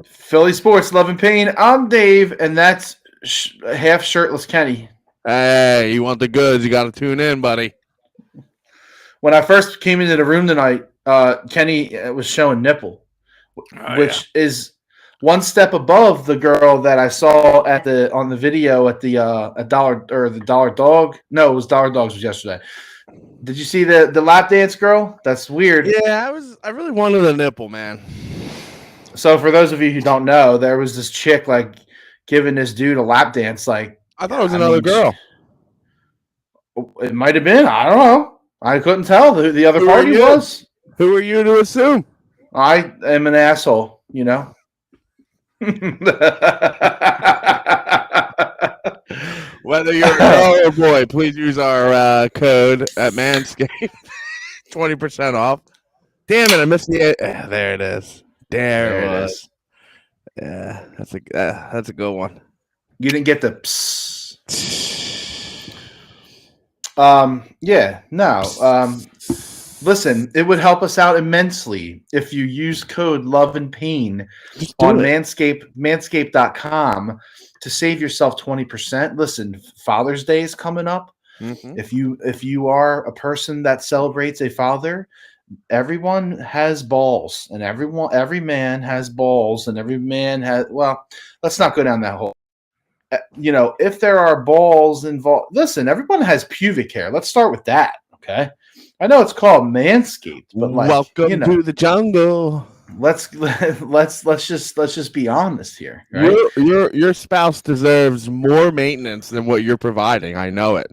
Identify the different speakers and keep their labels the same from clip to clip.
Speaker 1: Philly Sports, Love and Pain. I'm Dave, and that's half shirtless Kenny.
Speaker 2: Hey, you want the goods? You got to tune in, buddy.
Speaker 1: When I first came into the room tonight, Kenny was showing nipple,
Speaker 2: Oh yeah.
Speaker 1: which is one step above the girl that I saw at the on the video at the at Dollar or the Dollar Dog. No, it was Dollar Dogs was yesterday. Did you see the lap dance girl? That's weird.
Speaker 2: Yeah, I really wanted a nipple, man.
Speaker 1: So for those of you who don't know, there was this chick like giving this dude a lap dance. Like,
Speaker 2: I thought it was
Speaker 1: I
Speaker 2: another
Speaker 1: mean,
Speaker 2: girl.
Speaker 1: it might have been. I don't know. I couldn't tell who the other
Speaker 2: Who are
Speaker 1: party
Speaker 2: you?
Speaker 1: was.
Speaker 2: Who are you to assume?
Speaker 1: I am an asshole, you know.
Speaker 2: Whether you're a girl or a boy, please use our code at Manscaped. 20% off. Damn it, I missed the. There it is. There it is. Yeah, that's a good one.
Speaker 1: You didn't get the psst. Yeah, no. Listen, it would help us out immensely if you use code Love and Pain on manscaped.com to save yourself 20%. Listen, Father's Day is coming up.
Speaker 2: Mm-hmm.
Speaker 1: If you are a person that celebrates a father, everyone has balls, and every man has balls, and every man has. Well, let's not go down that hole. You know, if there are balls involved, listen, everyone has pubic hair. Let's start with that. Okay. I know it's called Manscaped, but like,
Speaker 2: welcome to the jungle.
Speaker 1: Let's just be honest here. Right?
Speaker 2: Your spouse deserves more maintenance than what you're providing. I know it.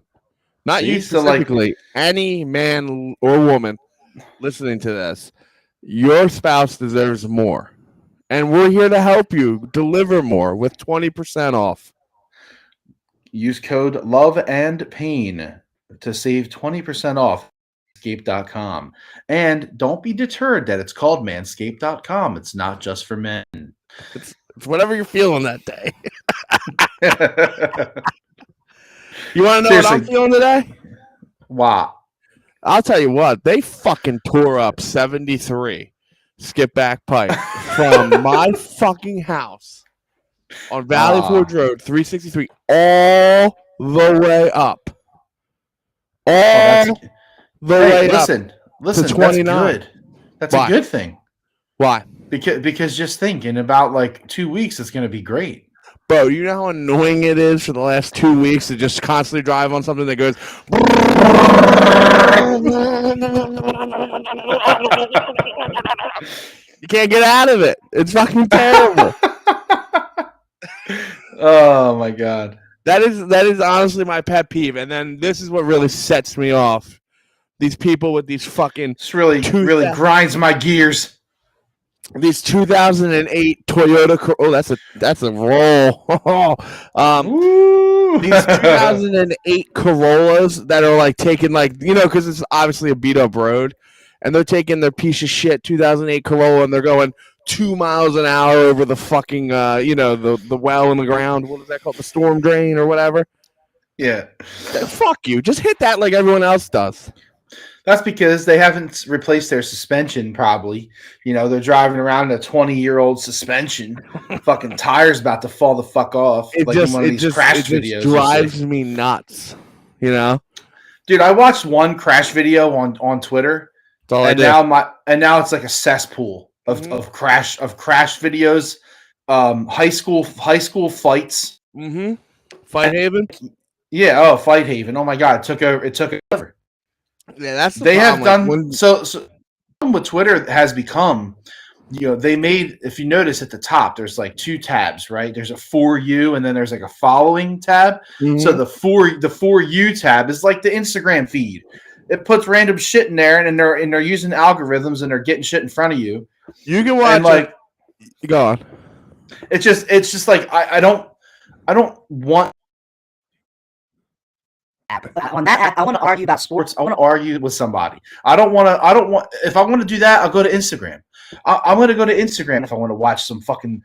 Speaker 2: Not you specifically. So any man or woman listening to this, your spouse deserves more, and we're here to help you deliver more with 20% off.
Speaker 1: Use code Love and Pain to save 20% off. Manscaped.com. And don't be deterred that it's called Manscaped.com. It's not just for men.
Speaker 2: It's whatever you're feeling that day. You want to know what I'm feeling today?
Speaker 1: Wow.
Speaker 2: I'll tell you what. They fucking tore up 73 skip back pipe from my fucking house on Valley Forge Road, 363, all the way up.
Speaker 1: Listen, that's good. That's
Speaker 2: Why?
Speaker 1: A good thing.
Speaker 2: Why?
Speaker 1: Because just think, in about like 2 weeks, it's going to be great.
Speaker 2: Bro, you know how annoying it is for the last 2 weeks to just constantly drive on something that goes. You can't get out of it. It's fucking terrible.
Speaker 1: Oh my god.
Speaker 2: That is honestly my pet peeve. And then this is what really sets me off. These people with these fucking.
Speaker 1: This really grinds my gears.
Speaker 2: These 2008 Toyota. Oh, that's a roll. These 2008 Corollas that are like taking because it's obviously a beat up road, and they're taking their piece of shit 2008 Corolla and they're going 2 miles an hour over the fucking the well in the ground. What is that called? The storm drain or whatever.
Speaker 1: Yeah.
Speaker 2: Fuck you. Just hit that like everyone else does.
Speaker 1: That's because they haven't replaced their suspension, probably. You know, they're driving around in a 20-year-old suspension. Fucking tires about to fall the fuck off. In one of these crash videos.
Speaker 2: It drives me nuts. You know?
Speaker 1: Dude, I watched one crash video on Twitter. Now it's like a cesspool of crash videos. High school fights.
Speaker 2: Mm-hmm. Fight Haven?
Speaker 1: Yeah, Fight Haven. Oh my god, it took over.
Speaker 2: Yeah, that's
Speaker 1: they have done so. What Twitter has become, they made. If you notice at the top, there's like 2 tabs, right? There's a For You, and then there's like a Following tab. Mm-hmm. So the For You tab is like the Instagram feed. It puts random shit in there, and they're using algorithms, and they're getting shit in front of you.
Speaker 2: You can watch Go on.
Speaker 1: It's just like I don't want. On that app, I want to argue about sports. I want to argue with somebody. I don't want. If I want to do that, I'll go to Instagram. I'm going to go to Instagram if I want to watch some fucking.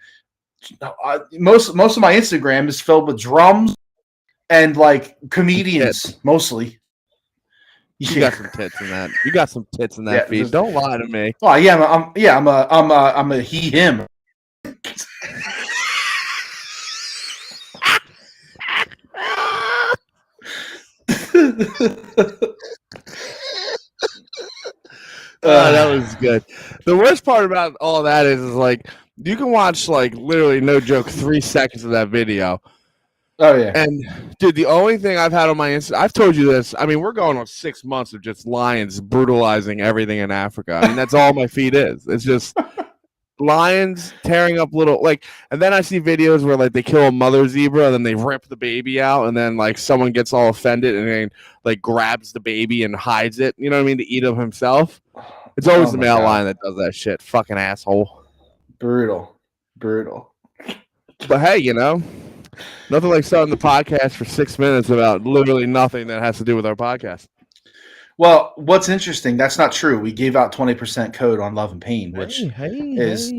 Speaker 1: Most of my Instagram is filled with drums and like comedians, mostly.
Speaker 2: You got some tits in that. You got some tits in that feed. Don't lie to me.
Speaker 1: Oh yeah, I'm a he him.
Speaker 2: That was good. The worst part about all that is like you can watch like literally no joke 3 seconds of that video.
Speaker 1: Oh yeah.
Speaker 2: And dude, the only thing I've had on my Insta, I've told you this. I mean, we're going on 6 months of just lions brutalizing everything in Africa. I mean, that's all my feed is. It's just lions tearing up little like, and then I see videos where like they kill a mother zebra and then they rip the baby out, and then like someone gets all offended and then like grabs the baby and hides it. You know what I mean? To eat him himself. It's always the male lion that does that shit. Fucking asshole.
Speaker 1: Brutal.
Speaker 2: But hey, you know, nothing like starting the podcast for 6 minutes about literally nothing that has to do with our podcast.
Speaker 1: Well, what's interesting, that's not true. We gave out 20% code on Love and Pain, which is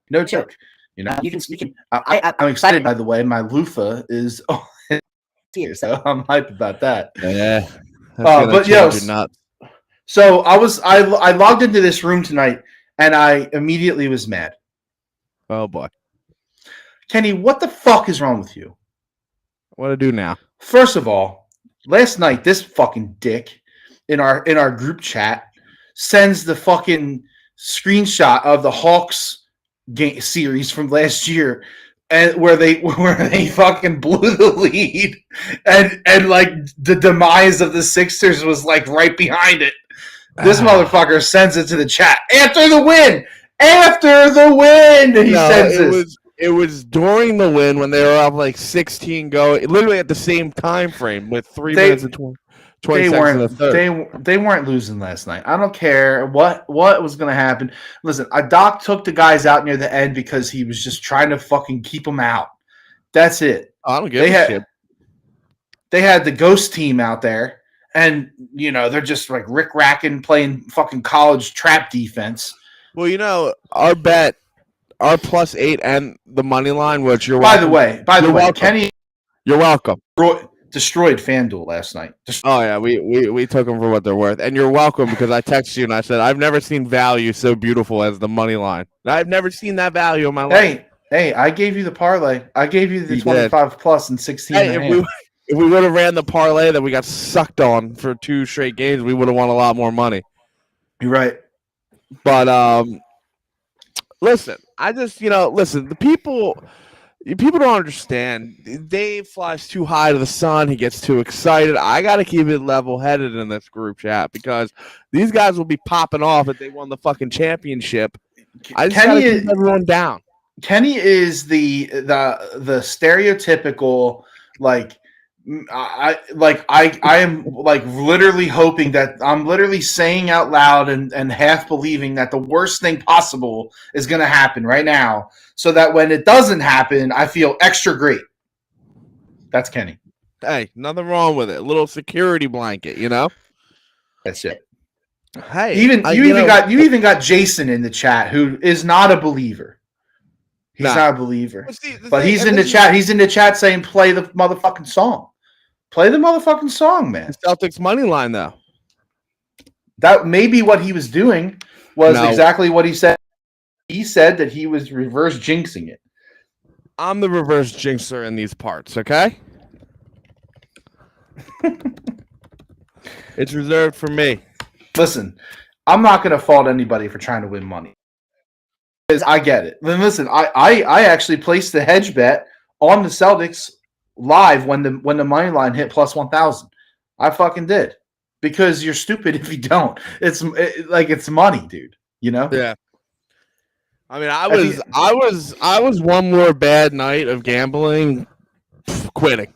Speaker 1: no joke. You know, you can. I'm excited, by the way. My loofah is here, so I'm hyped about that.
Speaker 2: Yeah.
Speaker 1: But yo, so I logged into this room tonight, and I immediately was mad.
Speaker 2: Oh boy,
Speaker 1: Kenny, what the fuck is wrong with you?
Speaker 2: What do I do now?
Speaker 1: First of all, last night this fucking dick in our group chat sends the fucking screenshot of the Hawks game series from last year, and where they fucking blew the lead, and like the demise of the Sixers was like right behind it. This motherfucker sends it to the chat after the win. He sends this.
Speaker 2: It was during the win when they were up like 16 going, literally at the same time frame with 3 minutes and 20 seconds in the third.
Speaker 1: They weren't losing last night. I don't care what was going to happen. Listen, Doc took the guys out near the end because he was just trying to fucking keep them out. That's it.
Speaker 2: I don't give a shit.
Speaker 1: They had the ghost team out there, and you know they're just like rick-racking, playing fucking college trap defense.
Speaker 2: Well, you know, our bet, our +8 and the money line, which you're
Speaker 1: welcome. By the way, Kenny,
Speaker 2: you're welcome.
Speaker 1: Destroyed FanDuel last night.
Speaker 2: Oh yeah, we took them for what they're worth, and you're welcome because I texted you and I said I've never seen value so beautiful as the money line. I've never seen that value in my life.
Speaker 1: Hey, I gave you the parlay. I gave you the 25 plus and 16.
Speaker 2: Hey, if we would have ran the parlay that we got sucked on for 2 straight games, we would have won a lot more money.
Speaker 1: You're right.
Speaker 2: But listen, the people don't understand. Dave flies too high to the sun. He gets too excited. I got to keep it level-headed in this group chat because these guys will be popping off if they won the fucking championship. I just got to keep everyone down.
Speaker 1: Kenny is the stereotypical I am like literally hoping that I'm literally saying out loud and half believing that the worst thing possible is going to happen right now, so that when it doesn't happen, I feel extra great. That's Kenny.
Speaker 2: Hey, nothing wrong with it. A little security blanket, you know.
Speaker 1: That's it.
Speaker 2: Hey,
Speaker 1: you even got Jason in the chat who is not a believer. He's not a believer, but he's in the chat. He's in the chat saying, "Play the motherfucking song." Play the motherfucking song, man.
Speaker 2: The Celtics money line, though.
Speaker 1: That may be what he was doing. Exactly what he said. He said that he was reverse jinxing it.
Speaker 2: I'm the reverse jinxer in these parts, okay? It's reserved for me.
Speaker 1: Listen, I'm not going to fault anybody for trying to win money. Because I get it. Then listen, I actually placed the hedge bet on the Celtics live when the money line hit plus 1,000. I fucking did, because you're stupid if you don't. It's money, dude. You know?
Speaker 2: Yeah. I mean, I was one more bad night of gambling, quitting.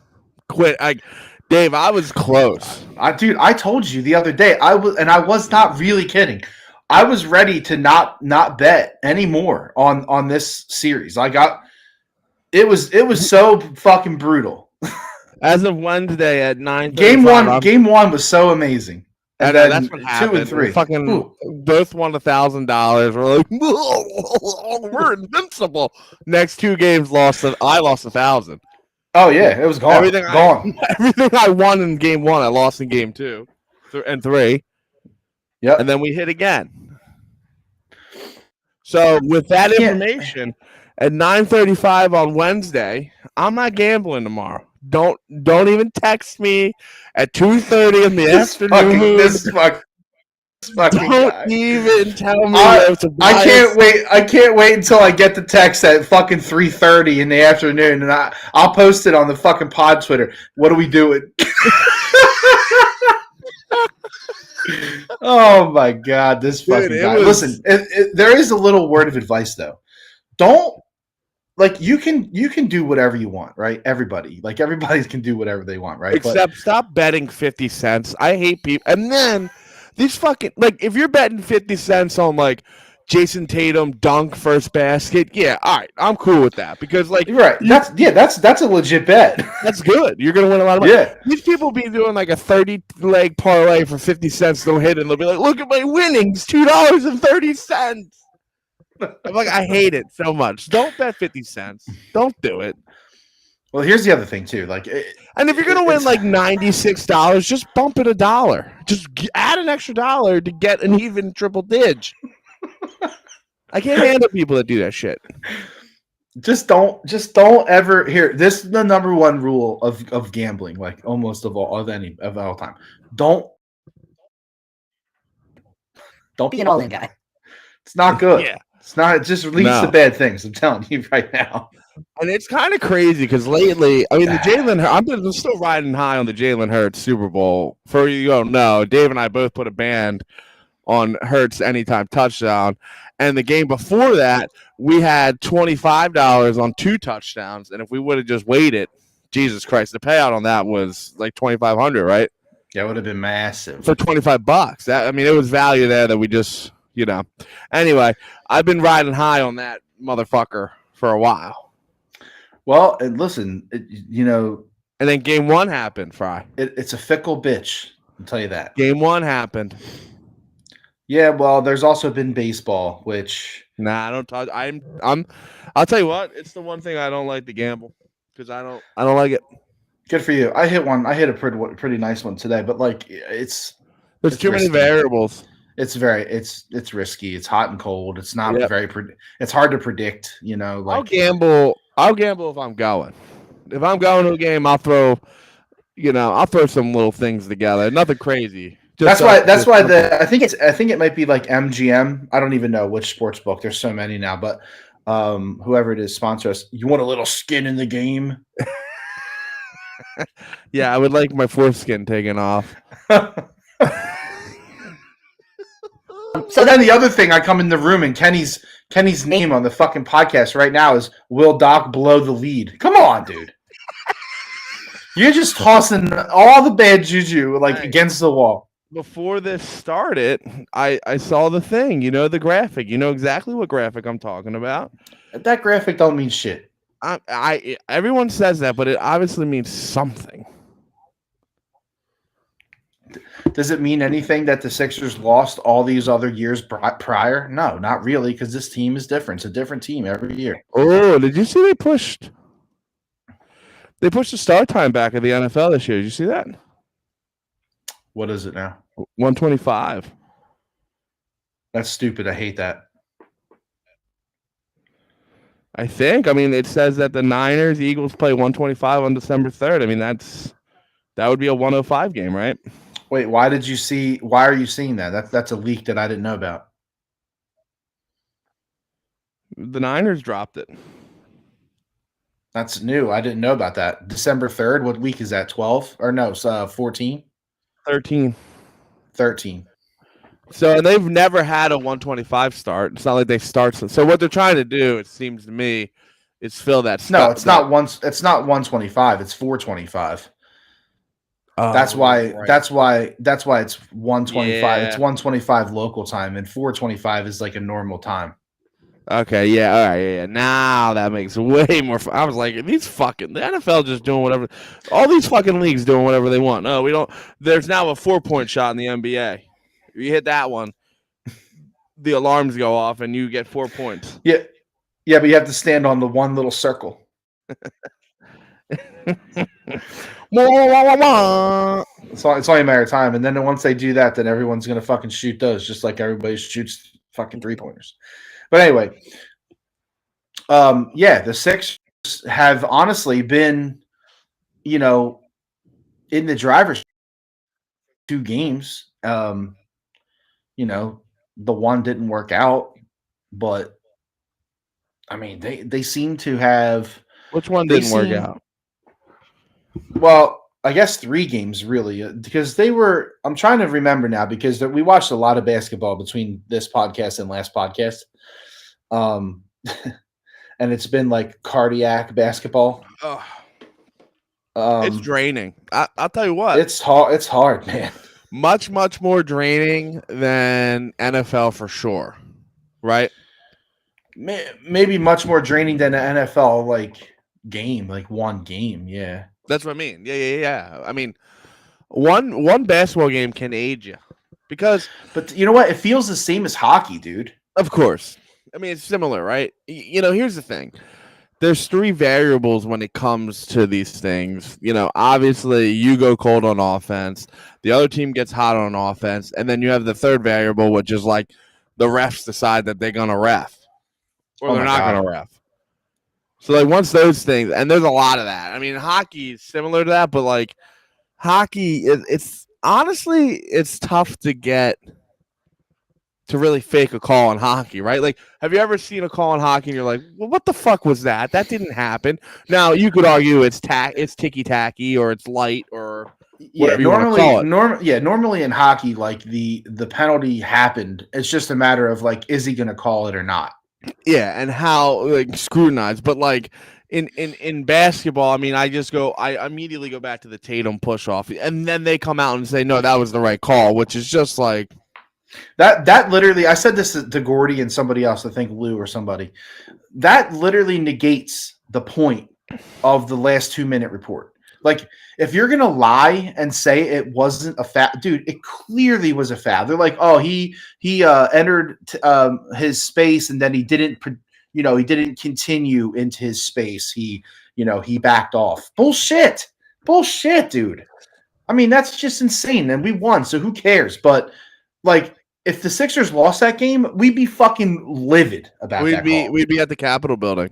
Speaker 2: Dave, I was close.
Speaker 1: I told you the other day. I was not really kidding. I was ready to not bet anymore on this series. It was so fucking brutal.
Speaker 2: As of Wednesday at 9:00,
Speaker 1: game one was so amazing. And then
Speaker 2: that's what happened.
Speaker 1: 2 and 3,
Speaker 2: both won $1,000. We're like, we're invincible. Next 2 games I lost 1,000.
Speaker 1: Oh yeah, it was gone.
Speaker 2: Everything I won in game 1, I lost in game 2 and 3.
Speaker 1: Yep.
Speaker 2: And then we hit again. So with that information, at 9:35 on Wednesday, I'm not gambling tomorrow. Don't even text me at 2:30 in the afternoon.
Speaker 1: This fucking
Speaker 2: Don't
Speaker 1: guy.
Speaker 2: even tell me
Speaker 1: I can't wait. I can't wait until I get the text at fucking 3:30 in the afternoon, and I'll post it on the fucking pod Twitter. What are we doing? Oh my god, this fucking guy. Listen, there is a little word of advice though. Don't you can do whatever you want, right? Everybody can do whatever they want, right?
Speaker 2: Except stop betting 50 cents. I hate people. And then these fucking if you're betting 50 cents on Jason Tatum dunk first basket, yeah, all right, I'm cool with that because
Speaker 1: right, that's a legit bet.
Speaker 2: That's good. You're gonna win a lot of money. Yeah, these people be doing a 30-leg parlay for 50 cents, don't hit it, and they'll be like, "Look at my winnings, $2.30." I'm like, I hate it so much. Don't bet 50 cents. Don't do it.
Speaker 1: Well, here's the other thing too.
Speaker 2: And if you're gonna win $96, just bump it $1. Just add an extra $1 to get an even triple dig. I can't handle people that do that shit.
Speaker 1: Just don't ever here. This is the number one rule of gambling, almost of all time. Don't be an all-in guy. It's not good. Yeah. It's not. It just leads to bad things. I'm telling you right now.
Speaker 2: And it's kind of crazy because lately, I mean, the Jalen. I'm still riding high on the Jalen Hurts Super Bowl. For you don't know, Dave and I both put a band on Hurts anytime touchdown, and the game before that, we had $25 on 2 touchdowns, and if we would have just waited, Jesus Christ, the payout on that was $2,500, right?
Speaker 1: Yeah, it would have been massive
Speaker 2: for $25. It was value there that we just. Anyway, I've been riding high on that motherfucker for a while.
Speaker 1: Well, and listen, and
Speaker 2: then game 1 happened, Fry.
Speaker 1: It's a fickle bitch, I'll tell you that.
Speaker 2: Game 1 happened.
Speaker 1: Yeah, well, there's also been baseball, which
Speaker 2: I don't touch. I'll tell you what, it's the one thing I don't like to gamble because I don't like it.
Speaker 1: Good for you. I hit a pretty nice one today, but there's
Speaker 2: too many variables.
Speaker 1: It's risky. It's hot and cold. It's not it's hard to predict,
Speaker 2: I'll gamble if I'm going. If I'm going to a game, I'll throw some little things together. Nothing crazy.
Speaker 1: That's why I think it might be MGM. I don't even know which sports book. There's so many now, but whoever it is sponsor us. You want a little skin in the game?
Speaker 2: Yeah, I would like my foreskin taken off.
Speaker 1: So then the other thing, I come in the room and Kenny's name on the fucking podcast right now is "Will Doc blow the lead?" Come on, dude. You're just tossing all the bad juju against the wall.
Speaker 2: Before this started, I saw the thing, the graphic. You know exactly what graphic I'm talking about.
Speaker 1: That graphic don't mean shit.
Speaker 2: Everyone says that, but it obviously means something.
Speaker 1: Does it mean anything that the Sixers lost all these other years prior? No, not really, because this team is different. It's a different team every year.
Speaker 2: Oh, did you see they pushed the start time back at the NFL this year? Did you see that?
Speaker 1: What is it now?
Speaker 2: 125.
Speaker 1: That's stupid. I hate that.
Speaker 2: I think. It says that the Eagles play 125 on December 3rd. That would be a 105 game, right?
Speaker 1: Wait, why are you seeing that? That's a leak that I didn't know about.
Speaker 2: The Niners dropped it.
Speaker 1: That's new. I didn't know about that. December 3rd. What week is that? 12? Or no, 14?
Speaker 2: 13.
Speaker 1: 13.
Speaker 2: So they've never had a 125 start. It's not like they start. So what they're trying to do, it seems to me, is fill that.
Speaker 1: No, it's not 125. It's 425. That's why. Right. That's why it's 125. Yeah. It's 125 local time, and 425 is a normal time.
Speaker 2: Okay, yeah, all right, yeah. Now that makes way more fun. I was like, the NFL just doing whatever. All these fucking leagues doing whatever they want. No, we don't. There's now a 4-point shot in the NBA. If you hit that one, the alarms go off and you get 4 points.
Speaker 1: Yeah, but you have to stand on the one little circle. It's only a matter of time, and then once they do that, then everyone's gonna fucking shoot those, just like everybody shoots fucking 3-pointers. But anyway, the Sixers have honestly been you know, in the driver's 2 games, you know, the one didn't work out, but I mean, they seem to have
Speaker 2: Which one
Speaker 1: they
Speaker 2: didn't work
Speaker 1: seem
Speaker 2: out?
Speaker 1: well. I guess 3 games really, because they were. I'm trying to remember now because we watched a lot of basketball between this podcast and last podcast, um, and it's been like cardiac basketball.
Speaker 2: Ugh, it's
Speaker 1: Um,
Speaker 2: draining. I'll tell you what.
Speaker 1: it's hard. It's hard, man.
Speaker 2: Much more draining than NFL for sure. Right?
Speaker 1: Maybe much more draining than an NFL game, like one game. Yeah,
Speaker 2: That's what I mean. Yeah. I mean, one basketball game can age you because,
Speaker 1: but you know what? It feels the same as hockey, dude.
Speaker 2: of course, I mean it's similar, right? Here's the thing. There's three variables when it comes to these things. Obviously you go cold on offense, the other team gets hot on offense, and then you have the third variable, which is like the refs decide that they're gonna ref or
Speaker 1: Oh
Speaker 2: they're
Speaker 1: my
Speaker 2: not
Speaker 1: god.
Speaker 2: gonna ref. So like once those things, and there's a lot of that. I mean, hockey is similar to that, but like hockey, it's honestly it's tough to get to really fake a call in hockey, right? Like, have you ever seen a call in hockey and you're like, well, what the fuck was that? That didn't happen. Now you could argue it's ticky tacky or it's light or
Speaker 1: Yeah,
Speaker 2: whatever you want to call it.
Speaker 1: normally in hockey, like the penalty happened. It's just a matter of like, is he going to call it or not?
Speaker 2: Yeah, and how like scrutinized, but like in basketball, I mean, I immediately go back to the Tatum push off, and then they come out and say, no, that was the right call, which is just like
Speaker 1: That literally, I said this to Gordy and somebody else, I think Lou or somebody. That literally negates the point of the last 2 minute report. Like, if you're gonna lie and say it wasn't a foul, dude, it clearly was a foul. They're like, oh, he entered his space and then he didn't, he didn't continue into his space. He backed off. Bullshit, dude. I mean, that's just insane. And we won, so who cares? But like, if the Sixers lost that game, we'd be fucking livid about that call.
Speaker 2: we'd be at the Capitol building.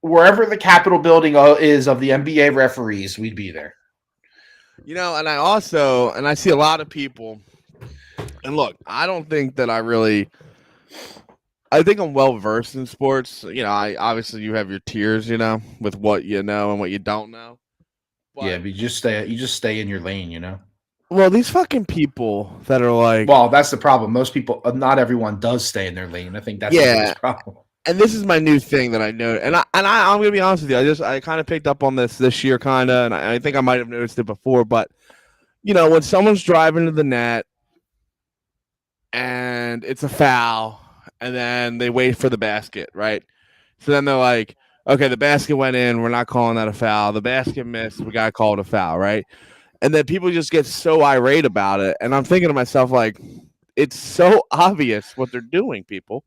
Speaker 1: Wherever the Capitol building is of the NBA referees, we'd be there.
Speaker 2: And I see a lot of people, and look, I don't think that I think I'm well versed in sports. I obviously you have your tiers, with what you know and what you don't know.
Speaker 1: But, yeah, but you just stay in your lane.
Speaker 2: Well, these fucking people that are like,
Speaker 1: well, that's the problem. Most people, not everyone does stay in their lane. I think that's the biggest problem.
Speaker 2: And this is my new thing that I know, and I'm gonna be honest with you. I kind of picked up on this year, kind of, and I think I might have noticed it before. But when someone's driving to the net and it's a foul, and then they wait for the basket, right? So then they're like, okay, the basket went in, we're not calling that a foul. The basket missed, we gotta call it a foul, right? And then people just get so irate about it, and I'm thinking to myself, like, it's so obvious what they're doing, people.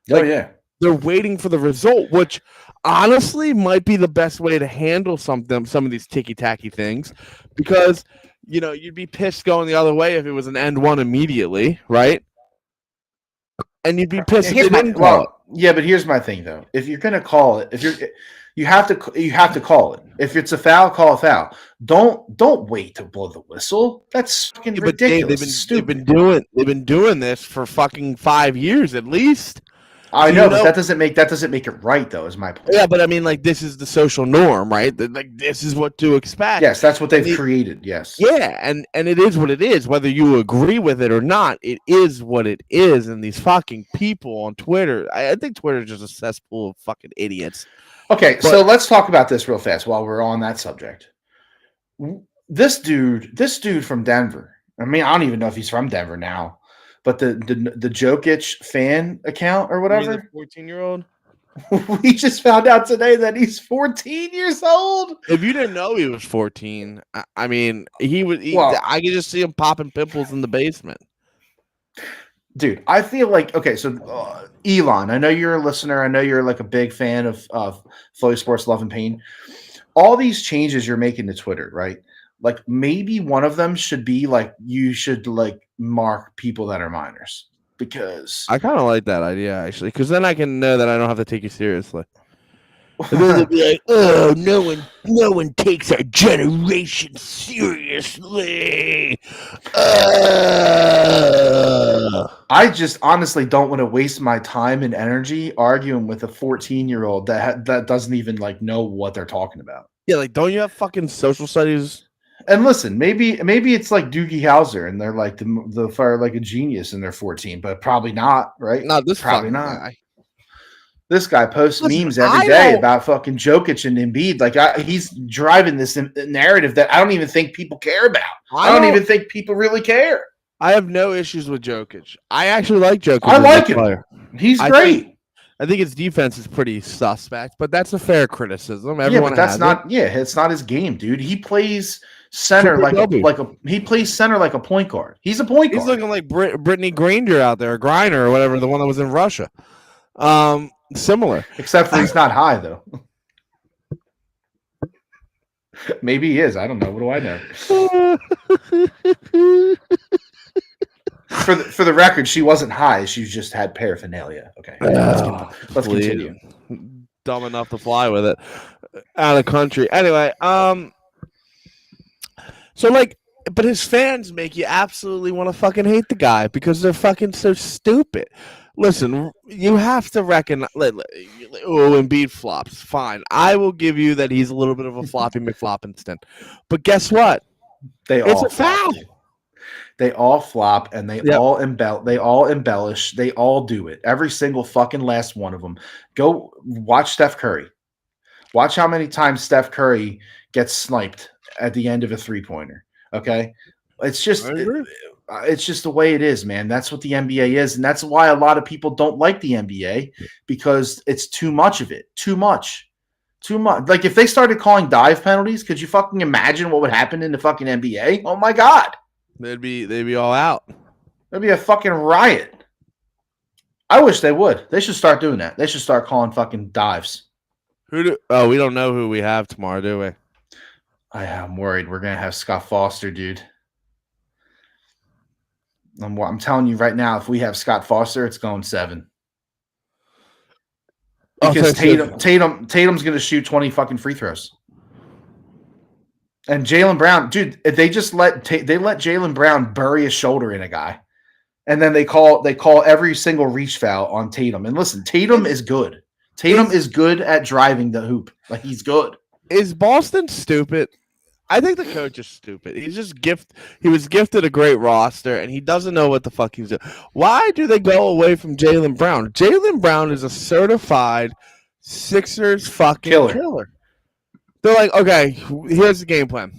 Speaker 1: Like, oh yeah.
Speaker 2: They're waiting for the result, which honestly might be the best way to handle some of these ticky-tacky things, because you'd be pissed going the other way if it was an end one immediately, right? And you'd be pissed if they didn't call it.
Speaker 1: Yeah, but here's my thing though. If you're gonna call it, you have to call it. If it's a foul, call a foul. Don't wait to blow the whistle. That's fucking ridiculous.
Speaker 2: They've been doing this for fucking 5 years at least.
Speaker 1: I know, but that doesn't make it right, though. Is my point.
Speaker 2: Yeah, but I mean, like, this is the social norm, right? Like, this is what to expect.
Speaker 1: Yes, that's what they've created. Yes.
Speaker 2: Yeah, and it is what it is, whether you agree with it or not. It is what it is, and these fucking people on Twitter. I think Twitter is just a cesspool of fucking idiots.
Speaker 1: Okay, so let's talk about this real fast while we're on that subject. This dude from Denver. I mean, I don't even know if he's from Denver now. But the Jokic fan account or whatever,
Speaker 2: 14-year-old.
Speaker 1: We just found out today that he's 14 years old.
Speaker 2: If you didn't know he was 14, I mean, I could just see him popping pimples in the basement.
Speaker 1: Dude, I feel like so Elon, I know you're a listener. I know you're like a big fan of Phillies Sports Love and Pain. All these changes you're making to Twitter, right? Like maybe one of them should be like you should like mark people that are minors, because
Speaker 2: I kind of like that idea actually, because then I can know that I don't have to take you seriously. And then they'll be like, "Oh, no one takes our generation seriously."
Speaker 1: I just honestly don't want to waste my time and energy arguing with a 14-year-old that doesn't even like know what they're talking about.
Speaker 2: Yeah, like, don't you have fucking social studies?
Speaker 1: And listen, maybe it's like Doogie Howser, and they're like the fire like a genius, and they're 14, but probably not, right?
Speaker 2: Not this
Speaker 1: Probably
Speaker 2: fucking
Speaker 1: not.
Speaker 2: guy.
Speaker 1: This guy posts
Speaker 2: Listen,
Speaker 1: memes every
Speaker 2: I
Speaker 1: day
Speaker 2: don't-
Speaker 1: about fucking Jokic and Embiid. Like he's driving this narrative that I don't even think people care about. I don't even think people really care.
Speaker 2: I have no issues with Jokic. I actually like Jokic.
Speaker 1: I like him.
Speaker 2: Player.
Speaker 1: He's great.
Speaker 2: I think his defense is pretty suspect, but that's a fair criticism.
Speaker 1: Yeah, but that's not. Yeah, it's not his game, dude. He plays center he plays center like a point guard. He's a point guard.
Speaker 2: He's looking like Brittany Granger out there, Griner or whatever, the one that was in Russia. Similar,
Speaker 1: except for he's not high though. Maybe he is. I don't know. What do I know? For the record, she wasn't high. She just had paraphernalia. Okay, let's continue.
Speaker 2: Dumb enough to fly with it out of the country. Anyway, so like, but his fans make you absolutely want to fucking hate the guy because they're fucking so stupid. Listen, you have to recognize. Embiid flops. Fine, I will give you that he's a little bit of a floppy McFloppinston. But guess what? It's a foul.
Speaker 1: They all flop and they all embellish. They all do it. Every single fucking last one of them. Go watch Steph Curry. Watch how many times Steph Curry gets sniped at the end of a three-pointer. Okay? It's just the way it is, man. That's what the NBA is, and that's why a lot of people don't like the NBA because it's too much of it. Too much. Like if they started calling dive penalties, could you fucking imagine what would happen in the fucking NBA? Oh my god.
Speaker 2: They'd be all out.
Speaker 1: It'd be a fucking riot. I wish they would. They should start doing that. They should start calling fucking dives.
Speaker 2: We don't know who we have tomorrow, do we?
Speaker 1: I'm worried. We're gonna have Scott Foster, dude. I'm telling you right now, if we have Scott Foster, it's going 7. Because Tatum's gonna shoot 20 fucking free throws. And Jaylen Brown, dude, they just let Jaylen Brown bury his shoulder in a guy, and then they call every single reach foul on Tatum. And listen, Tatum is good. Tatum is good at driving the hoop. Like he's good.
Speaker 2: Is Boston stupid? I think the coach is stupid. He was gifted a great roster, and he doesn't know what the fuck he's doing. Why do they go away from Jaylen Brown? Jaylen Brown is a certified Sixers fucking killer. They're like, okay, here's the game plan.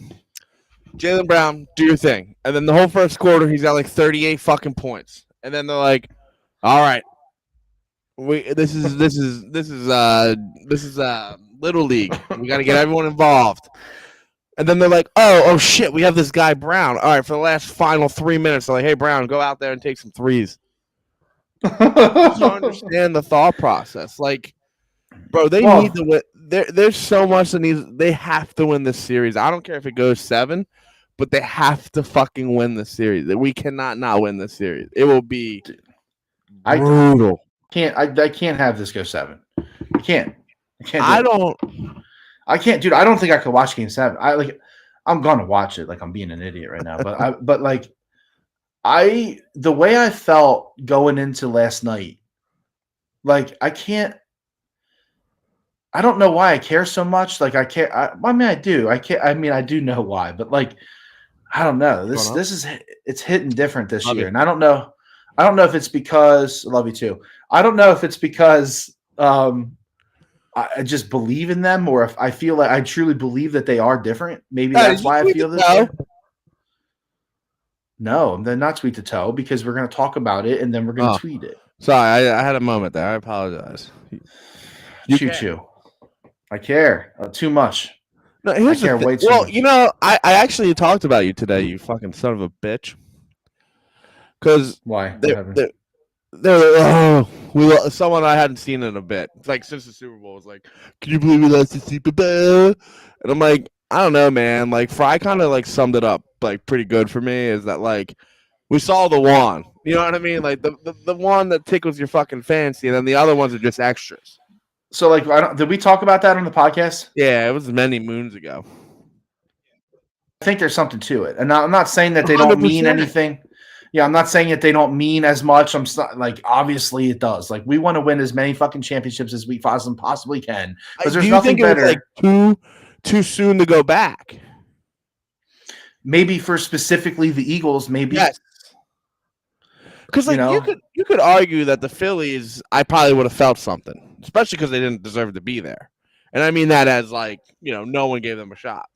Speaker 2: Jaylen Brown, do your thing. And then the whole first quarter, he's got like 38 fucking points. And then they're like, all right, this is little league. We got to get everyone involved. And then they're like, oh shit, we have this guy Brown. All right, for the last final 3 minutes, they're like, hey Brown, go out there and take some threes. You understand the thought process, like. Bro, they need to win. There's so much that needs. They have to win this series. I don't care if it goes 7, but they have to fucking win this series. We cannot not win this series. It will be brutal.
Speaker 1: I can't have this go 7. I can't. I can't.
Speaker 2: I
Speaker 1: can't, dude. I don't think I could watch Game 7. I'm gonna watch it. Like I'm being an idiot right now, but the way I felt going into last night, like I can't. I don't know why I care so much. Like I care. I mean, I do. I care. I mean, I do know why, but like, I don't know. It's hitting different this year, and I don't know. I don't know if it's because I love you too. I don't know if it's because I just believe in them, or if I feel like I truly believe that they are different. Maybe that's why I feel this way. No, they're not tweet to toe because we're going to talk about it and then we're going to tweet it.
Speaker 2: Sorry, I had a moment there. I apologize.
Speaker 1: Choo-choo. I care too much.
Speaker 2: No, I care way too much. You know, I actually talked about you today, you fucking son of a bitch. Because
Speaker 1: why?
Speaker 2: Someone I hadn't seen in a bit. It's like since the Super Bowl was like, can you believe we lost the Super Bowl? And I'm like, I don't know, man. Like Fry kind of like summed it up like pretty good for me. Is that like we saw the one, you know what I mean? Like the one that tickles your fucking fancy, and then the other ones are just extras.
Speaker 1: So, like, did we talk about that on the podcast?
Speaker 2: Yeah, it was many moons ago.
Speaker 1: I think there's something to it, and I'm not saying that they don't mean
Speaker 2: 100%.
Speaker 1: anything. Yeah, I'm not saying that they don't mean as much. Like, obviously it does. Like, we want to win as many fucking championships as we possibly can, because there's nothing better.
Speaker 2: It was like too soon to go back?
Speaker 1: Maybe for specifically the Eagles, maybe.
Speaker 2: Yes. Because like you could argue that the Phillies, I probably would have felt something, especially because they didn't deserve to be there, and I mean that as like no one gave them a shot.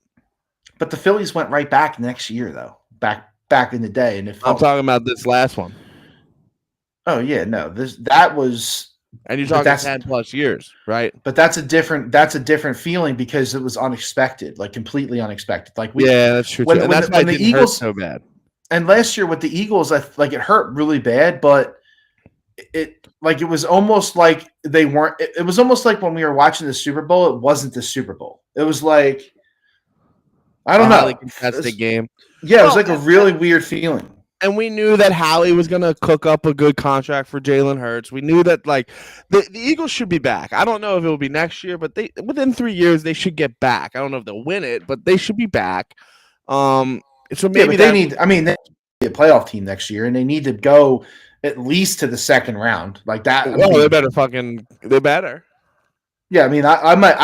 Speaker 1: But the Phillies went right back next year, though. Back in the day, and
Speaker 2: I'm talking about this last one.
Speaker 1: Oh yeah, no, that was.
Speaker 2: And you're talking 10+ years, right?
Speaker 1: But that's a different feeling because it was unexpected, like completely unexpected. Like
Speaker 2: that's true. And that's why the Eagles hurt so bad.
Speaker 1: And last year with the Eagles, it hurt really bad, but it was almost like they weren't. It was almost like when we were watching the Super Bowl, it wasn't the Super Bowl. It was like I don't know,
Speaker 2: contested game.
Speaker 1: Yeah, it was like a really weird feeling.
Speaker 2: And we knew that Howie was going to cook up a good contract for Jalen Hurts. We knew that like the Eagles should be back. I don't know if it will be next year, but within 3 years they should get back. I don't know if they'll win it, but they should be back. So maybe
Speaker 1: they need. I mean, they need a playoff team next year, and they need to go at least to the second round, like that.
Speaker 2: They better. They better.
Speaker 1: Yeah, I mean, I might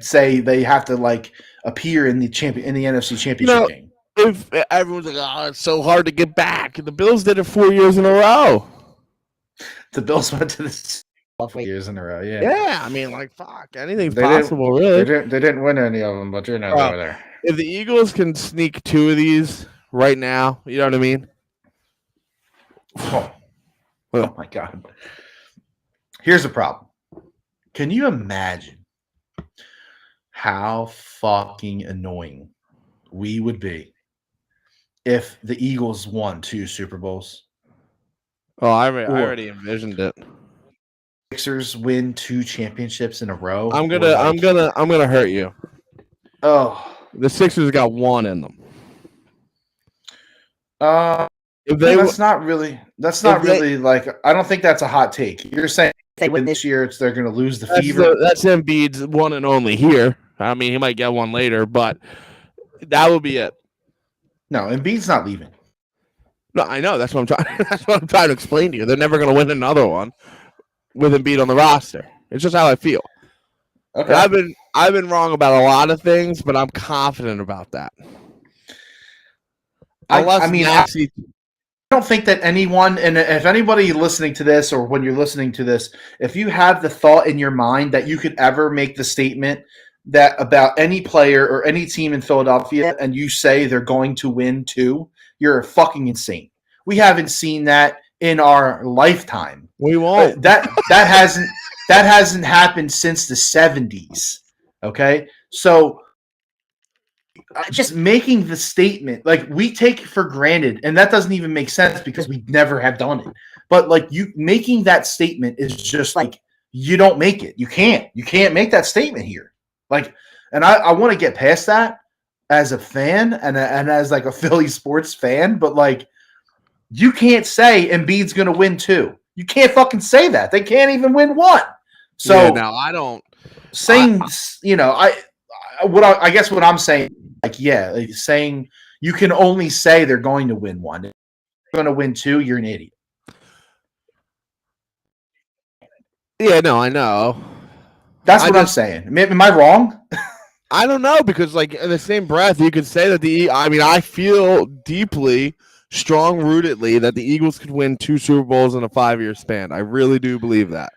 Speaker 1: say they have to like appear in the NFC Championship game.
Speaker 2: If everyone's like, oh, it's so hard to get back. The Bills did it 4 years in a row.
Speaker 1: The Bills went to the 4 years in a row. Yeah.
Speaker 2: Yeah, I mean, like, fuck, anything's possible, really.
Speaker 1: They didn't win any of them, but they were there.
Speaker 2: If the Eagles can sneak 2 of these right now, you know what I mean?
Speaker 1: Oh my God. Here's the problem. Can you imagine how fucking annoying we would be if the Eagles won 2 Super Bowls?
Speaker 2: Oh, I already envisioned it.
Speaker 1: Sixers win 2 championships in a row.
Speaker 2: I'm gonna hurt you.
Speaker 1: Oh,
Speaker 2: the Sixers got 1 in them.
Speaker 1: That's not really like. I don't think that's a hot take. You're saying they win this year, they're going to lose the fever.
Speaker 2: That's Embiid's one and only here. I mean, he might get one later, but that would be it.
Speaker 1: No, Embiid's not leaving.
Speaker 2: No, I know. That's what I'm trying. That's what I'm trying to explain to you. They're never going to win another one with Embiid on the roster. It's just how I feel. Okay. And I've been wrong about a lot of things, but I'm confident about that.
Speaker 1: I don't think that anyone, and if anybody listening to this or when you're listening to this, if you have the thought in your mind that you could ever make the statement that about any player or any team in Philadelphia and you say they're going to win 2, you're fucking insane. We haven't seen that in our lifetime.
Speaker 2: We won't.
Speaker 1: That hasn't happened since the 70s. Okay? So just making the statement, like, we take for granted, and that doesn't even make sense because we never have done it. But like, you making that statement is just like, you don't make it. You can't make that statement here. Like, and I want to get past that as a fan and as like a Philly sports fan, but like, you can't say Embiid's going to win 2. You can't fucking say that. They can't even win 1. So
Speaker 2: yeah, now I don't
Speaker 1: saying, I guess what I'm saying, like, saying you can only say they're going to win 1. If they're going to win 2, you're an idiot.
Speaker 2: Yeah, no, I know.
Speaker 1: That's what I'm saying. Am I wrong?
Speaker 2: I don't know, because like in the same breath, you could say that I feel deeply, strong-rootedly that the Eagles could win 2 Super Bowls in a 5-year span. I really do believe that.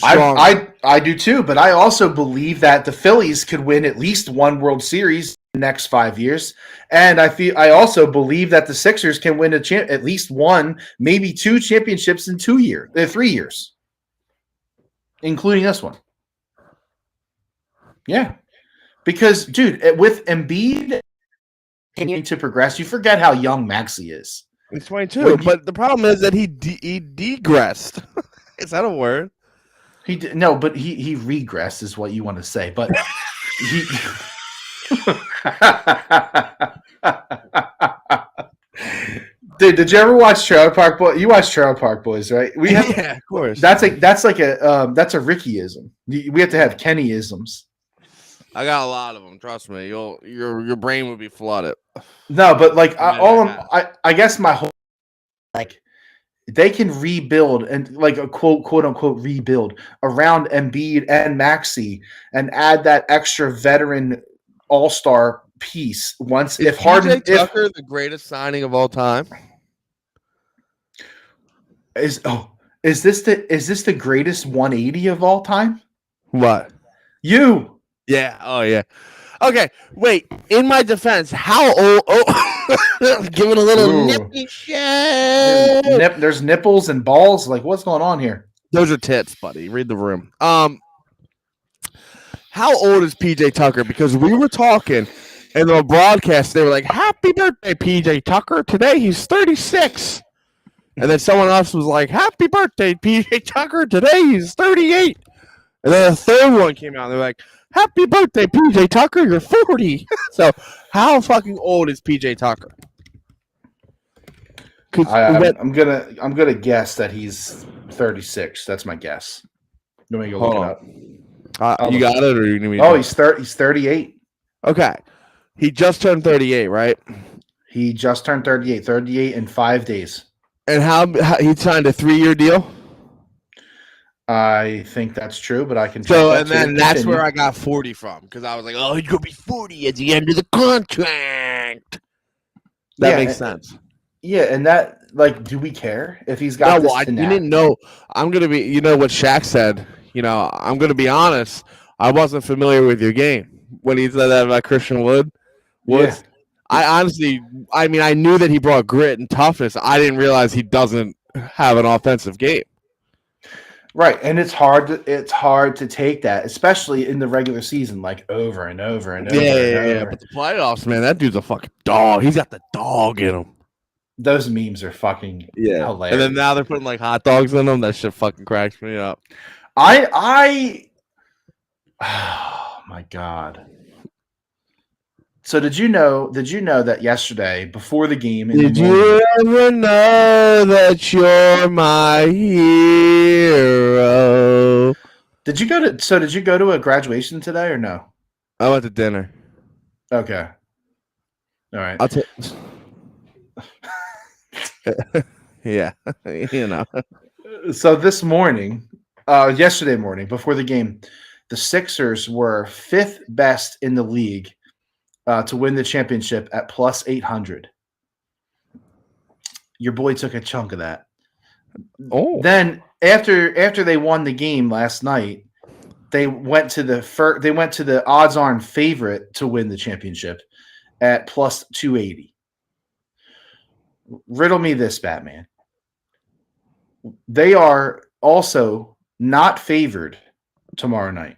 Speaker 1: I do too, but I also believe that the Phillies could win at least 1 World Series in the next 5 years, and I also believe that the Sixers can win at least 1, maybe 2 championships in 3 years, including this one. Yeah, because dude, with Embiid continuing to progress, you forget how young Maxey is.
Speaker 2: He's 22, but the problem is that he degressed. Is that a word?
Speaker 1: He regressed is what you want to say, but he Dude, did you ever watch Trailer Park Boys? You watch Trailer Park Boys, right?
Speaker 2: Yeah, of course.
Speaker 1: That's a Rickyism. We have to have Kennyisms.
Speaker 2: I got a lot of them. Trust me. Your brain would be flooded.
Speaker 1: No, but like I guess my whole like they can rebuild and like a quote unquote rebuild around Embiid and Maxey and add that extra veteran all-star piece once
Speaker 2: Is PJ Tucker the greatest signing of all time?
Speaker 1: Is this the greatest 180 of all time?
Speaker 2: What?
Speaker 1: You.
Speaker 2: Yeah. Oh yeah. Okay. Wait. In my defense, how old? Giving a little nippy shit.
Speaker 1: There's nipples and balls. Like, what's going on here?
Speaker 2: Those are tits, buddy. Read the room. How old is PJ Tucker? Because we were talking in the broadcast, they were like, "Happy birthday, PJ Tucker! Today he's 36." And then someone else was like, "Happy birthday, PJ Tucker! Today he's 38." And then a third one came out, and they're like, "Happy birthday, PJ Tucker! You're 40." So, how fucking old is PJ Tucker?
Speaker 1: I'm gonna guess that he's 36. That's my guess. Let me go look it up.
Speaker 2: You got it, or you need me?
Speaker 1: He's 38.
Speaker 2: Okay, he just turned 38, right?
Speaker 1: He just turned 38. 38 in 5 days.
Speaker 2: And how he signed a 3-year deal?
Speaker 1: I think that's true, but I can.
Speaker 2: So, and then that's where I got 40 from, because I was like, "Oh, he's gonna be 40 at the end of the contract." That makes sense.
Speaker 1: Yeah, and that, like, do we care if he's got?
Speaker 2: No, we didn't know. I'm gonna be. You know what Shaq said. You know, I'm gonna be honest. I wasn't familiar with your game when he said that about Christian Wood.
Speaker 1: Yeah.
Speaker 2: I honestly, I mean, I knew that he brought grit and toughness. I didn't realize he doesn't have an offensive game.
Speaker 1: Right, and it's hard to take that, especially in the regular season, like over and over and over.
Speaker 2: Yeah. But the playoffs, man, that dude's a fucking dog. He's got the dog in him.
Speaker 1: Those memes are fucking hilarious.
Speaker 2: And then now they're putting like hot dogs in them. That shit fucking cracks me up.
Speaker 1: Oh my God. So did you know that yesterday before the game?
Speaker 2: Did you ever know that you're my hero?
Speaker 1: Did you go to a graduation today or no?
Speaker 2: I went to dinner.
Speaker 1: Okay. All right.
Speaker 2: Yeah, you know.
Speaker 1: So this morning, yesterday morning, before the game, the Sixers were 5th best in the league to win the championship at plus 800. Your boy took a chunk of that.
Speaker 2: Oh.
Speaker 1: Then after they won the game last night, they went to the odds-on favorite to win the championship at plus 280. Riddle me this, Batman. They are also not favored tomorrow night.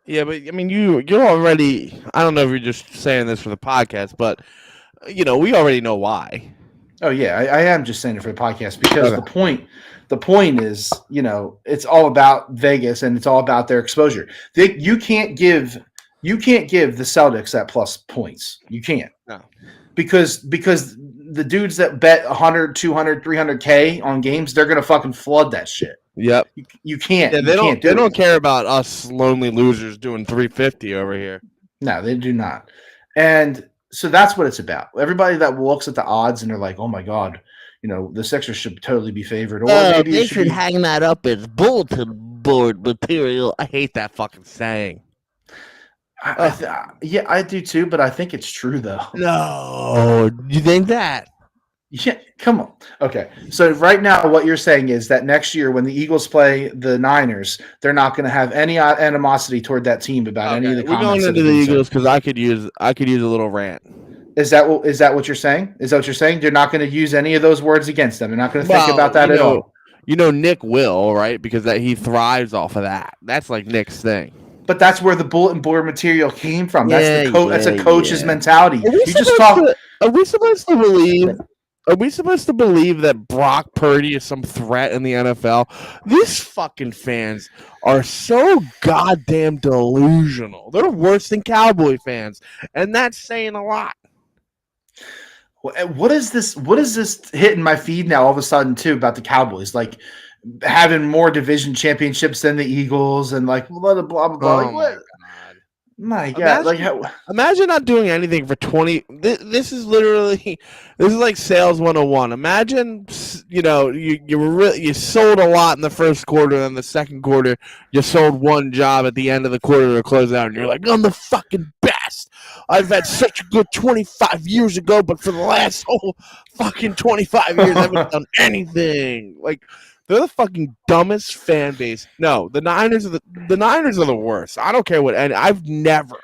Speaker 2: Yeah, but I mean, you're already. I don't know if you're just saying this for the podcast, but you know, we already know why.
Speaker 1: Oh yeah, I am just saying it for the podcast because the point is, you know, it's all about Vegas and it's all about their exposure. You can't give the Celtics that plus points. You can't.
Speaker 2: No.
Speaker 1: Because the dudes that bet 100, 200, 300K on games, they're gonna fucking flood that shit.
Speaker 2: Yep.
Speaker 1: You can't.
Speaker 2: Yeah, they don't care about us lonely losers doing 350 over here.
Speaker 1: No, they do not. And so that's what it's about. Everybody that looks at the odds and they're like, "Oh my God, you know, the Sixers should totally be favored." Or maybe
Speaker 2: they should hang that up as bulletin board material. I hate that fucking saying.
Speaker 1: Yeah, I do too, but I think it's true though.
Speaker 2: No, you think that?
Speaker 1: Yeah, come on. Okay, so right now what you're saying is that next year when the Eagles play the Niners, they're not going to have any animosity toward that team about any of the comments.
Speaker 2: We're going into the Eagles because I could use a little rant.
Speaker 1: Is that what you're saying? Is that what you're saying? They're not going to use any of those words against them. They're not going to think about that at all.
Speaker 2: You know, Nick will, right? Because he thrives off of that. That's like Nick's thing.
Speaker 1: But that's where the bulletin board material came from. That's that's a coach's mentality. Are
Speaker 2: we supposed to believe? Are we supposed to believe that Brock Purdy is some threat in the NFL? These fucking fans are so goddamn delusional. They're worse than Cowboy fans, and that's saying a lot.
Speaker 1: What is this? What is this hitting my feed now? All of a sudden, too, about the Cowboys, like having more division championships than the Eagles, and like blah blah blah blah.
Speaker 2: Oh
Speaker 1: Like
Speaker 2: my
Speaker 1: what?
Speaker 2: god.
Speaker 1: My God! Like
Speaker 2: Imagine,
Speaker 1: how?
Speaker 2: imagine not doing anything for 20. This is literally, this is like sales 101. Imagine, you sold a lot in the first quarter, and then the second quarter, you sold one job at the end of the quarter to close out, and you're like, I'm the fucking best. I've had such a good 25 years ago, but for the last whole fucking 25 years, I haven't done anything. Like, they're the fucking dumbest fan base. No, the Niners are the Niners are the worst. I don't care what. And I've never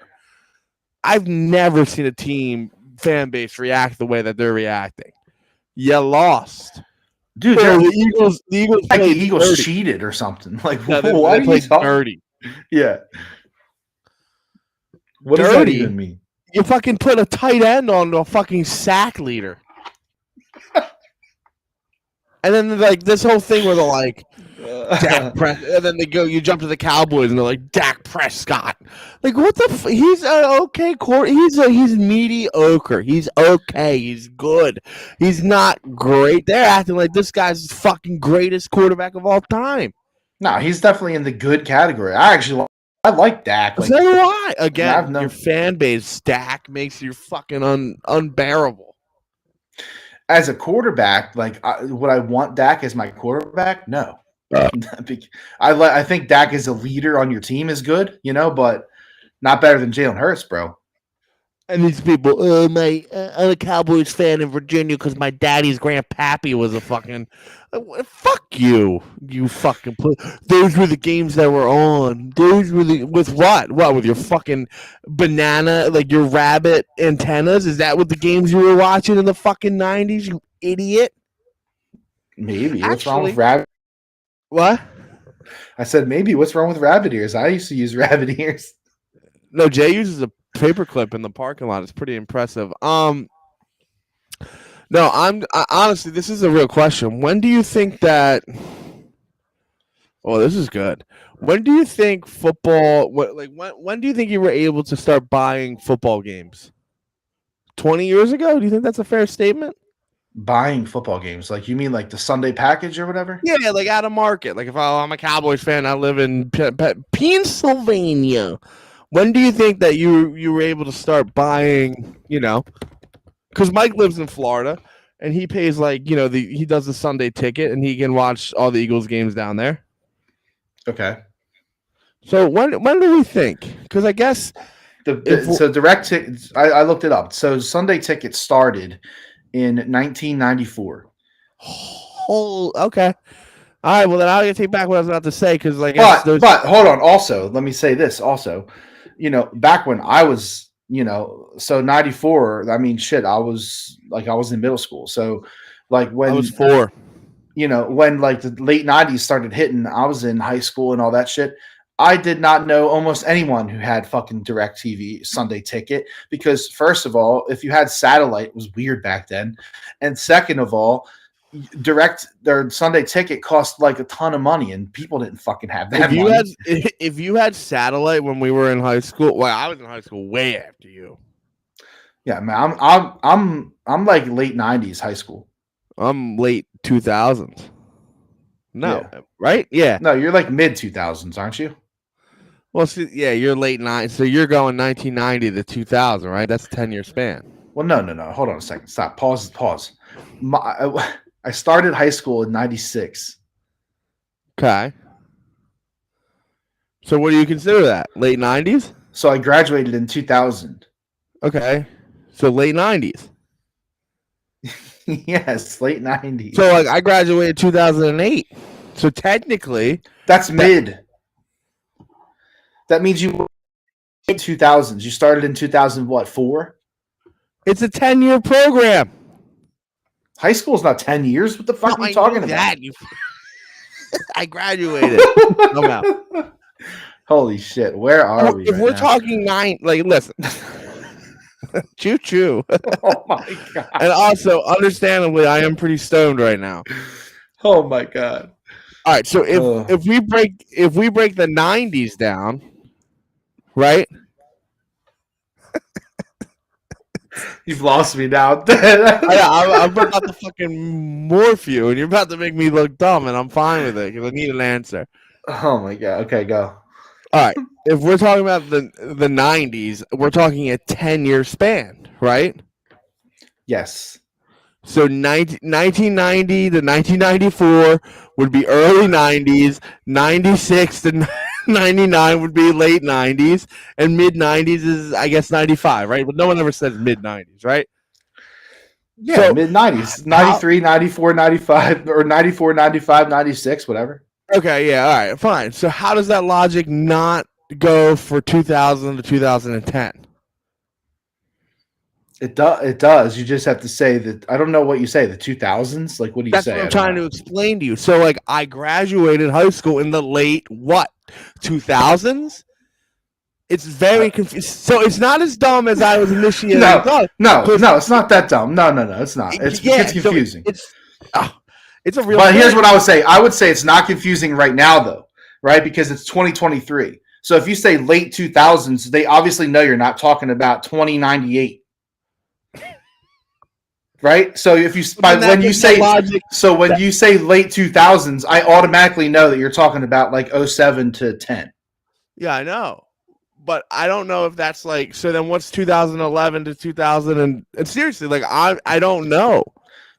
Speaker 2: seen a team fan base react the way that they're reacting. You lost,
Speaker 1: Dude,
Speaker 2: bro. The Eagles
Speaker 1: like the
Speaker 2: played
Speaker 1: Eagles
Speaker 2: dirty.
Speaker 1: cheated or something. Like
Speaker 2: No,
Speaker 1: what
Speaker 2: they
Speaker 1: are you
Speaker 2: played
Speaker 1: talking?
Speaker 2: dirty.
Speaker 1: Yeah. What does that even mean?
Speaker 2: You fucking put a tight end on a fucking sack leader. And then like this whole thing where they're like Dak and then you jump to the Cowboys and they're like Dak Prescott. Like what the he's okay he's mediocre. He's okay. He's good. He's not great. They're acting like this guy's the fucking greatest quarterback of all time.
Speaker 1: No, he's definitely in the good category. I like Dak. Like,
Speaker 2: so do I. Again,
Speaker 1: your
Speaker 2: fan base, Dak makes you fucking unbearable.
Speaker 1: As a quarterback, like, would I want Dak as my quarterback? No. I think Dak as a leader on your team is good, but not better than Jalen Hurts, bro.
Speaker 2: And these people, I'm a Cowboys fan in Virginia because my daddy's grandpappy was a fucking. Fuck you, you fucking. Those were the games that were on. Those were with what? What with your fucking banana, like your rabbit antennas? Is that what the games you were watching in the fucking 90s? You idiot.
Speaker 1: Maybe. What's wrong with rabbit?
Speaker 2: What?
Speaker 1: I said maybe. What's wrong with rabbit ears? I used to use rabbit ears.
Speaker 2: No, Jay uses a paperclip in the parking lot. It's pretty impressive. No, honestly, this is a real question. When do you think that? Oh, this is good. When do you think football? When do you think you were able to start buying football games? 20 years ago? Do you think that's a fair statement?
Speaker 1: Buying football games, like you mean like the Sunday package or whatever?
Speaker 2: Yeah, like out of market. Like if I'm a Cowboys fan, I live in Pennsylvania. When do you think that you were able to start buying? Because Mike lives in Florida, and he pays he does the Sunday ticket, and he can watch all the Eagles games down there.
Speaker 1: Okay.
Speaker 2: So when do we think? Because I guess
Speaker 1: so direct tickets. I looked it up. So Sunday tickets started in 1994.
Speaker 2: Oh, okay. All right. Well, then I'm gonna take back what I was about to say because
Speaker 1: but hold on. Also, let me say this. Also, back when I was, so 94. I mean, shit. I was in middle school. So, like when
Speaker 2: I was 4.
Speaker 1: When like the late 90s started hitting, I was in high school and all that shit. I did not know almost anyone who had fucking DirecTV Sunday ticket because first of all, if you had satellite, it was weird back then. And second of all, their Sunday ticket cost like a ton of money and people didn't fucking have that money.
Speaker 2: If you had satellite when we were in high school, well, I was in high school way after you.
Speaker 1: Yeah, man, I'm like late 90s high school.
Speaker 2: I'm late 2000s. No, yeah. Right? Yeah.
Speaker 1: No, you're like mid 2000s, aren't you?
Speaker 2: Well, see, yeah, you're late 90s, so you're going 1990 to 2000, right? That's a 10-year span.
Speaker 1: Well, no. Hold on a second. Stop. Pause. I started high school in 96.
Speaker 2: Okay. So what do you consider that? Late 90s?
Speaker 1: So I graduated in 2000.
Speaker 2: Okay. So late 90s.
Speaker 1: Yes, late 90s.
Speaker 2: So like I graduated 2008. So technically,
Speaker 1: that's mid. That means you were in 2000s. You started in 2000 what? 4?
Speaker 2: It's a 10-year program.
Speaker 1: High school is not 10 years. What the fuck are you talking about?
Speaker 2: I graduated.
Speaker 1: Holy shit. Where are we?
Speaker 2: If we're talking 9, like listen. Choo choo.
Speaker 1: Oh my god.
Speaker 2: And also, understandably, I am pretty stoned right now.
Speaker 1: Oh my god.
Speaker 2: All right, so if we break the 90s down, right?
Speaker 1: You've lost me now.
Speaker 2: I'm about to fucking morph you, and you're about to make me look dumb, and I'm fine with it because I need an answer.
Speaker 1: Oh my god. Okay, go.
Speaker 2: All right. If we're talking about the 90s, we're talking a 10-year span, right?
Speaker 1: Yes.
Speaker 2: So 1990 to 1994 would be early 90s, 96 to 99 would be late 90s, and mid 90s is, I guess, 95, right? But no one ever says mid 90s, right?
Speaker 1: Yeah,
Speaker 2: So,
Speaker 1: mid 90s. 93, 94, 95, or 94, 95, 96, whatever.
Speaker 2: Okay, yeah, all right, fine. So how does that logic not go for 2000 to 2010?
Speaker 1: It does. You just have to say that. I don't know what you say. The 2000s. Like, what do you
Speaker 2: That's
Speaker 1: say?
Speaker 2: what I'm trying to explain to you. So, like, I graduated high school in the late 2000s. It's very confusing. So it's not as dumb as I was initially thought.
Speaker 1: No, it's not that dumb. No, it's not. It's confusing.
Speaker 2: So it's a real.
Speaker 1: But here's what I would say. I would say it's not confusing right now, though, right? Because it's 2023. So if you say late 2000s, they obviously know you're not talking about 2098. Right? So if you when you say late 2000s, I automatically know that you're talking about like 07 to 10.
Speaker 2: Yeah, I know. But I don't know if that's like, so then what's 2011 to 2000 and seriously, like I don't know.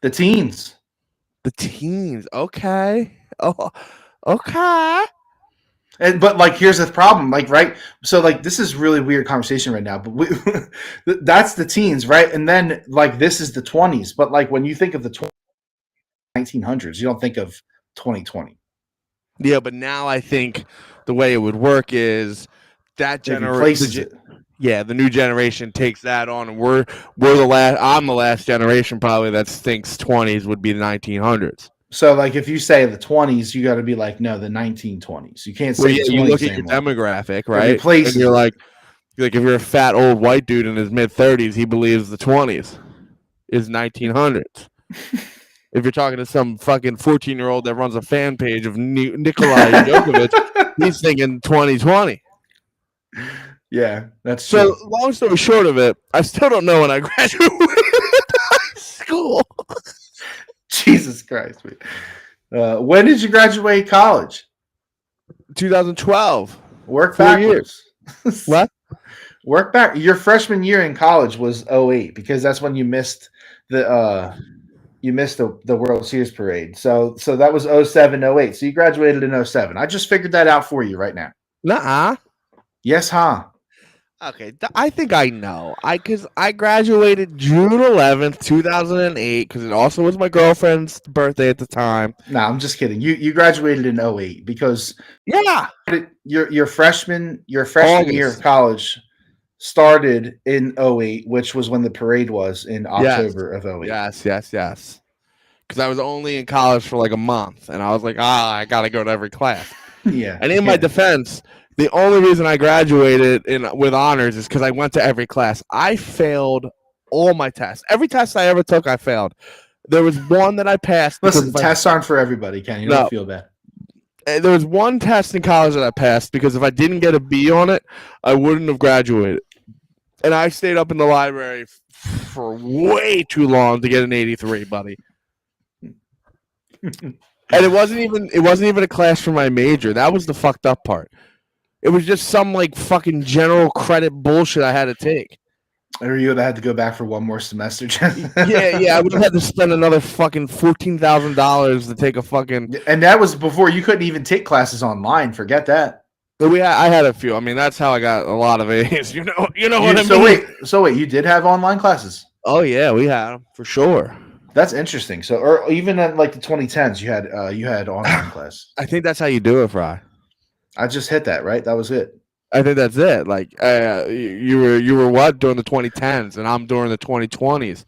Speaker 1: The teens.
Speaker 2: Okay. Oh, okay.
Speaker 1: But like, here's the problem, like, right? So like, this is really weird conversation right now, but that's the teens, right? And then like, this is the 20s. But like, when you think of the 1900s, you don't think of 2020.
Speaker 2: Yeah, but now I think the way it would work is that generation. Yeah, the new generation takes that on, and we're the last. I'm the last generation probably that thinks 20s would be the 1900s.
Speaker 1: So, like, if you say the 20s, you got to be like, no, the 1920s. You can't say.
Speaker 2: Well, yeah, you look at your demographic, right? And you're like, if you're a fat old white dude in his mid 30s, he believes the 20s is 1900s. If you're talking to some fucking 14-year-old that runs a fan page of Nikolai Djokovic, he's thinking 2020.
Speaker 1: Yeah, that's
Speaker 2: so. True. Long story short of it, I still don't know when I graduated high school.
Speaker 1: Jesus Christ, man. When did you graduate college?
Speaker 2: 2012.
Speaker 1: Work backwards.
Speaker 2: What?
Speaker 1: Work back. Your freshman year in college was 08 because that's when you missed the World Series parade. So that was 07, 08. So you graduated in 07. I just figured that out for you right now.
Speaker 2: Nuh-uh.
Speaker 1: Yes, huh?
Speaker 2: Okay, I think I know. Because I graduated June 11th, 2008, because it also was my girlfriend's birthday at the time.
Speaker 1: No, I'm just kidding. You graduated in 08 because your freshman year of college started in 08, which was when the parade was in October of 08.
Speaker 2: Yes. Because I was only in college for like a month, and I was like, I got to go to every class.
Speaker 1: Yeah.
Speaker 2: And in my defense, the only reason I graduated with honors is because I went to every class. I failed all my tests. Every test I ever took, I failed. There was one that I passed.
Speaker 1: Listen, tests aren't for everybody, Ken. You don't feel bad.
Speaker 2: There was one test in college that I passed because if I didn't get a B on it, I wouldn't have graduated. And I stayed up in the library for way too long to get an 83, buddy. And it wasn't even a class for my major. That was the fucked up part. It was just some like fucking general credit bullshit I had to take.
Speaker 1: Or you would have had to go back for one more semester.
Speaker 2: yeah. I would have had to spend another fucking $14,000 to take a fucking.
Speaker 1: And that was before you couldn't even take classes online. Forget that.
Speaker 2: I had a few. I mean, that's how I got a lot of A's. You know what I mean?
Speaker 1: So wait, you did have online classes?
Speaker 2: Oh yeah, we had them for sure.
Speaker 1: That's interesting. So, or even in like the 2010s, you had online class.
Speaker 2: I think that's how you do it, Fry.
Speaker 1: I just hit that, right? That was it.
Speaker 2: I think that's it. Like you were what during the 2010s, and I'm during the 2020s.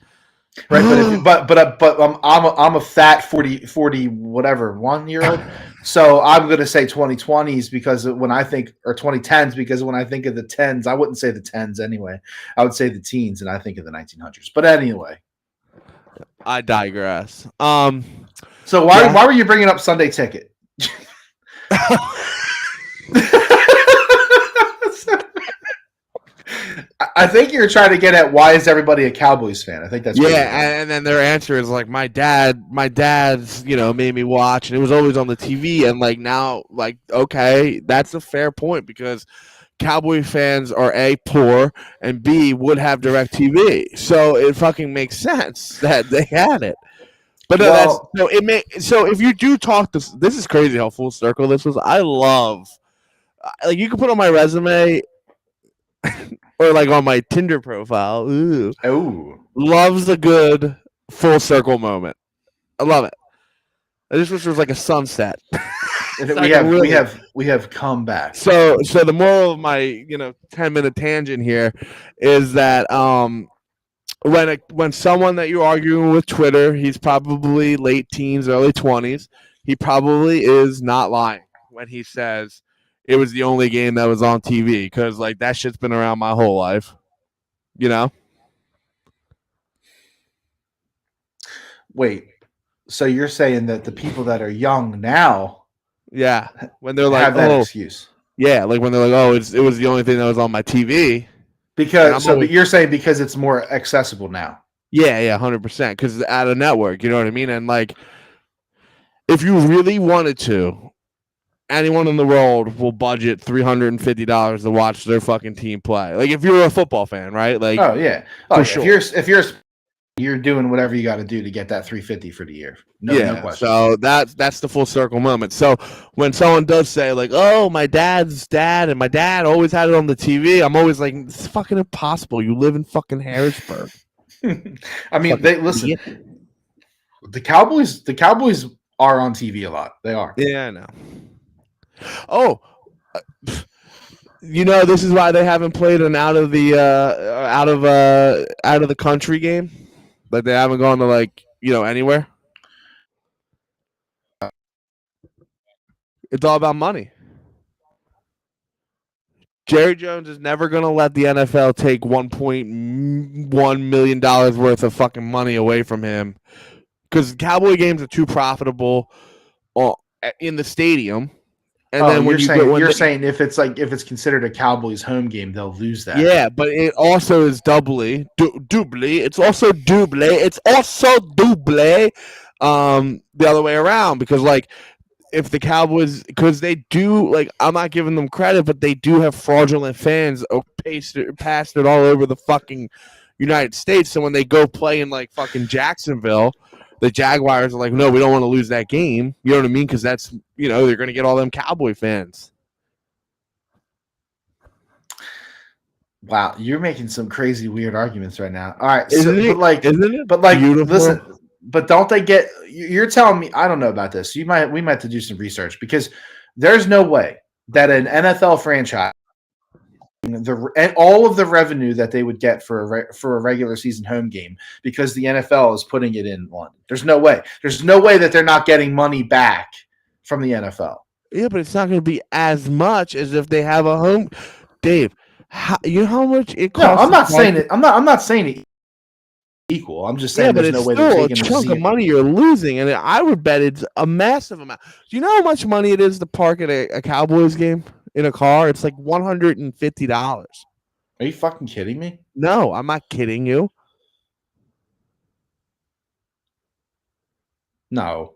Speaker 1: Right, but I'm a fat 40 whatever 1-year-old. So I'm gonna say 2020s because when I think, or 2010s because when I think of the tens, I wouldn't say the tens anyway. I would say the teens, and I think of the 1900s. But anyway,
Speaker 2: I digress.
Speaker 1: So why were you bringing up Sunday Ticket? I think you're trying to get at why is everybody a Cowboys fan? I think that's
Speaker 2: and then their answer is like my dad's made me watch, and it was always on the TV, and like now, like okay, that's a fair point because Cowboy fans are A, poor, and B, would have direct TV, so it fucking makes sense that they had it. But no, so if you do talk this is crazy how full circle this was. I love like you can put on my resume or like on my Tinder profile. Ooh, loves a good full circle moment. I love it. I just wish there was like a sunset.
Speaker 1: we have come back.
Speaker 2: So the moral of my 10-minute tangent here is that when someone that you're arguing with Twitter, he's probably late teens, early 20s. He probably is not lying when he says it was the only game that was on TV because like that shit's been around my whole life.
Speaker 1: Wait, so you're saying that the people that are young now,
Speaker 2: when they're like,
Speaker 1: have that excuse?
Speaker 2: Yeah, like when they're like, oh, it was the only thing that was on my TV.
Speaker 1: But you're saying because it's more accessible now.
Speaker 2: Yeah, 100%. Because at a network, you know what I mean? And like, if you really wanted to, anyone in the world will budget $350 to watch their fucking team play. Like, if you're a football fan, right? Like,
Speaker 1: sure. If you're doing whatever you got to do to get that $350 for the year. No question.
Speaker 2: So that's the full circle moment. So when someone does say like, "Oh, my dad's dad and my dad always had it on the TV," I'm always like, "It's fucking impossible. You live in fucking Harrisburg."
Speaker 1: I mean, listen. The Cowboys are on TV a lot. They are.
Speaker 2: Yeah, I know. Oh, this is why they haven't played an out of the country game. Like they haven't gone to like anywhere. It's all about money. Jerry Jones is never going to let the NFL take $1.1 million worth of fucking money away from him because Cowboy games are too profitable in the stadium. And then
Speaker 1: you're saying if it's considered a Cowboys home game, they'll lose that.
Speaker 2: Yeah, but it also is doubly. It's also double. It's also double. The other way around because like. If the Cowboys, because they do, like, I'm not giving them credit, but they do have fraudulent fans pasted all over the fucking United States. So when they go play in, like, fucking Jacksonville, the Jaguars are like, no, we don't want to lose that game. You know what I mean? Because that's, they're going to get all them Cowboy fans.
Speaker 1: Wow, you're making some crazy, weird arguments right now. All right,
Speaker 2: isn't it beautiful?
Speaker 1: Listen. But don't they get? You're telling me I don't know about this. We might have to do some research because there's no way that an NFL franchise, all of the revenue that they would get for a regular season home game because the NFL is putting it in London. There's no way. There's no way that they're not getting money back from the NFL.
Speaker 2: Yeah, but it's not going to be as much as if they have a home. Dave, you know how much it costs?
Speaker 1: No, I'm not saying it. I'm not saying it. Equal. I'm just saying there's no way they're taking
Speaker 2: a chunk of money you're losing, and I would bet it's a massive amount. Do you know how much money it is to park at a Cowboys game in a car? It's like $150.
Speaker 1: Are you fucking kidding me?
Speaker 2: No, I'm not kidding you.
Speaker 1: No.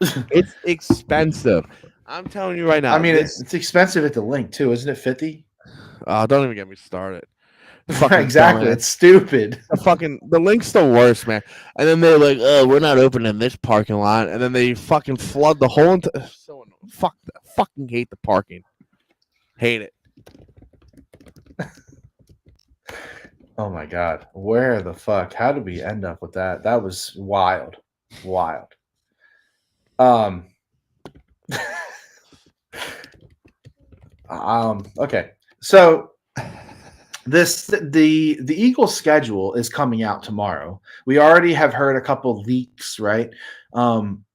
Speaker 2: It's expensive. I'm telling you right now.
Speaker 1: I mean, it's expensive at the link too, isn't it? 50.
Speaker 2: Don't even get me started.
Speaker 1: Exactly, it's stupid.
Speaker 2: The link's the worst, man. And then they're like, "Oh, we're not opening this parking lot," and then they fucking flood the whole. Fucking hate the parking. Hate it.
Speaker 1: Oh my god, where the fuck? How did we end up with that? That was wild. Okay, so. The Eagles schedule is coming out tomorrow. We already have heard a couple leaks, right? Nothing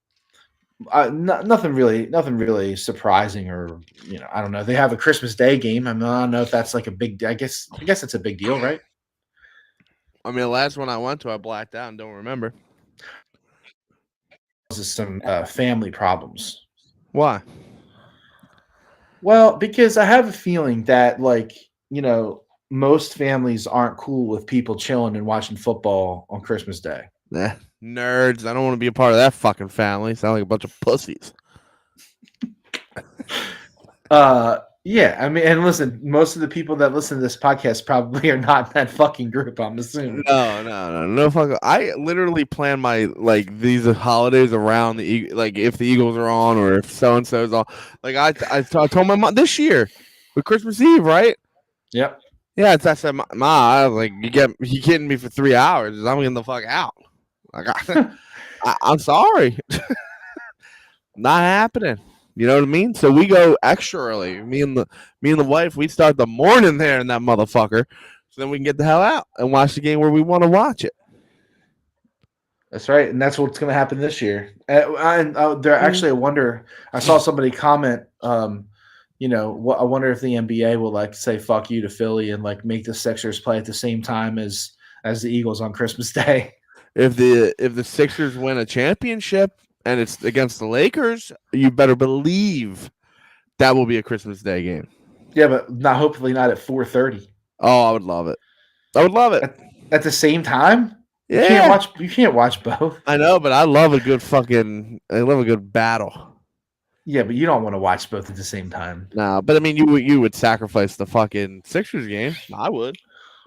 Speaker 1: really surprising, or I don't know. They have a Christmas Day game. I don't know if that's like a big. I guess it's a big deal, right?
Speaker 2: I mean, the last one I went to, I blacked out and don't remember.
Speaker 1: This is some family problems.
Speaker 2: Why?
Speaker 1: Well, because I have a feeling that, like, you know, most families aren't cool with people chilling and watching football on Christmas Day.
Speaker 2: Nerds. I don't want to be a part of that fucking family. Sound like a bunch of pussies.
Speaker 1: Yeah, I mean, and listen, most of the people that listen to this podcast probably are not in that fucking group, I'm assuming.
Speaker 2: No fuck. I literally plan my like these holidays around like if the Eagles are on or if so and so's on. Like I told my mom this year with Christmas Eve, right?
Speaker 1: Yep.
Speaker 2: Yeah, I said, Ma, I was like, you kidding me for 3 hours? I'm getting the fuck out. Like I'm sorry, not happening. You know what I mean? So we go extra early. Me and the wife, we start the morning there in that motherfucker, so then we can get the hell out and watch the game where we want to watch it.
Speaker 1: That's right, and that's what's going to happen this year. And there actually, I wonder. I saw somebody comment. I wonder if the NBA will like say "fuck you" to Philly and like make the Sixers play at the same time as the Eagles on Christmas Day.
Speaker 2: If the Sixers win a championship and it's against the Lakers, you better believe that will be a Christmas Day game.
Speaker 1: Yeah, but hopefully not at 4:30.
Speaker 2: Oh, I would love it. I would love it
Speaker 1: at the same time.
Speaker 2: Yeah,
Speaker 1: you can't watch both.
Speaker 2: I know, but I love a good battle.
Speaker 1: Yeah, but you don't want to watch both at the same time.
Speaker 2: No, but I mean, you would sacrifice the fucking Sixers game. I would.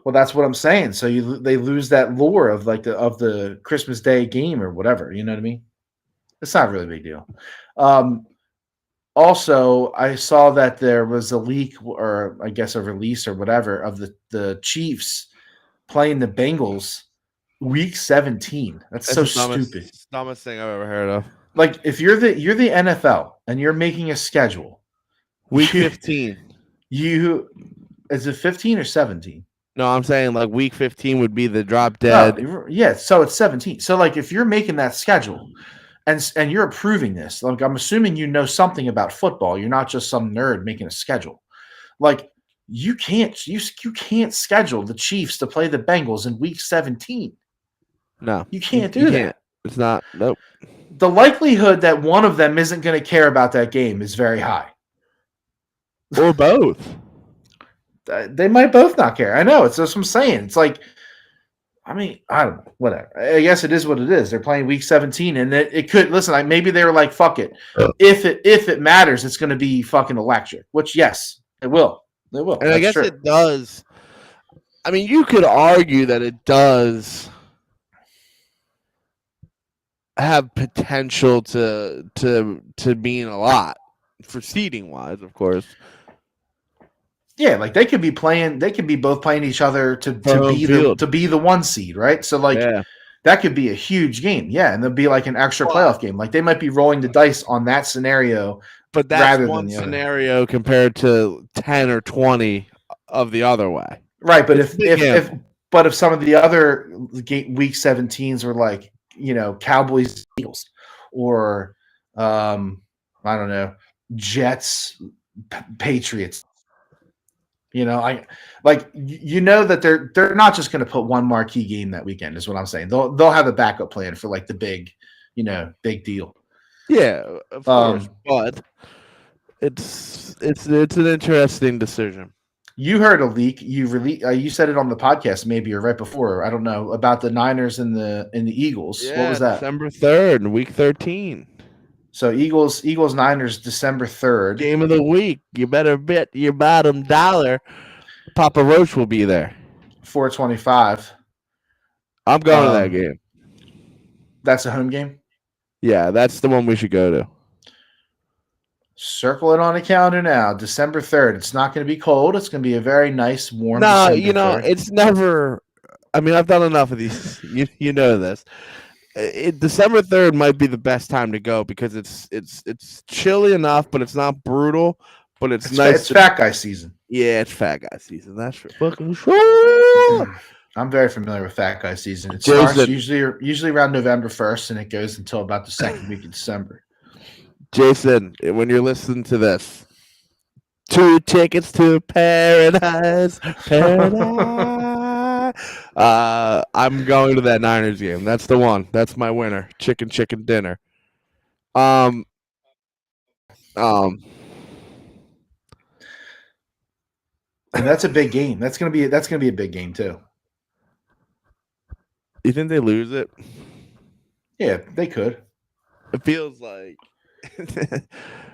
Speaker 1: Well, that's what I'm saying. So they lose that lore of like the Christmas Day game or whatever. You know what I mean? It's not really a big deal. Also, I saw that there was a leak or I guess a release or whatever of the Chiefs playing the Bengals week 17. That's so stupid.
Speaker 2: Dumbest thing I've ever heard of.
Speaker 1: Like if you're the NFL and you're making a schedule,
Speaker 2: week 15.
Speaker 1: Is it 15 or 17?
Speaker 2: No, I'm saying like week 15 would be the drop dead.
Speaker 1: Oh, yeah, so it's 17. So like if you're making that schedule and you're approving this, like I'm assuming you know something about football. You're not just some nerd making a schedule. Like you can't schedule the Chiefs to play the Bengals in week 17.
Speaker 2: No.
Speaker 1: You can't do that.
Speaker 2: It's not. Nope.
Speaker 1: The likelihood that one of them isn't going to care about that game is very high.
Speaker 2: Or both.
Speaker 1: They might both not care. I know. It's just what I'm saying. It's like, I mean, I don't know. Whatever. I guess it is what it is. They're playing week 17, and it could listen. Like maybe they were like, "Fuck it. If it matters, it's going to be fucking electric." Which yes, it will. It will.
Speaker 2: And I guess it does. I mean, you could argue that it does have potential to mean a lot for seeding wise, of course.
Speaker 1: Yeah, like they could be both playing each other to be the one seed, right? So like that could be a huge game. Yeah, and there'll be like an extra playoff game. Like they might be rolling the dice on that scenario.
Speaker 2: But that's one scenario compared to 10 or 20 of the other way.
Speaker 1: Right, but if some of the other week 17s were like, Cowboys, Eagles, or I don't know, Jets, Patriots. That they're not just going to put one marquee game that weekend. Is what I'm saying. They'll have a backup plan for like the big, big deal.
Speaker 2: Yeah, of course, but it's an interesting decision.
Speaker 1: You heard a leak. You said it on the podcast, maybe or right before. I don't know about the Niners and the Eagles.
Speaker 2: Yeah,
Speaker 1: what was that?
Speaker 2: December 3rd, week 13.
Speaker 1: So Eagles Niners December 3rd.
Speaker 2: Game of the week. You better bet your bottom dollar Papa Roach will be there.
Speaker 1: 425.
Speaker 2: I'm going to that game.
Speaker 1: That's a home game?
Speaker 2: Yeah, that's the one we should go to.
Speaker 1: Circle it on the calendar now. December 3rd. It's not going to be cold. It's going to be a very nice, warm
Speaker 2: No,
Speaker 1: December 3rd.
Speaker 2: It's never – I mean, I've done enough of these. You know this. December 3rd might be the best time to go because it's chilly enough, but it's not brutal. But it's nice.
Speaker 1: It's fat guy season.
Speaker 2: Yeah, it's fat guy season. That's for fucking sure.
Speaker 1: I'm very familiar with fat guy season. It starts usually around November 1st, and it goes until about the second week of December.
Speaker 2: Jason, when you're listening to this, 2 tickets to paradise. I'm going to that Niners game. That's the one. That's my winner. Chicken dinner.
Speaker 1: And that's a big game. That's gonna be a big game too.
Speaker 2: You think they lose it?
Speaker 1: Yeah, they could.
Speaker 2: It feels like.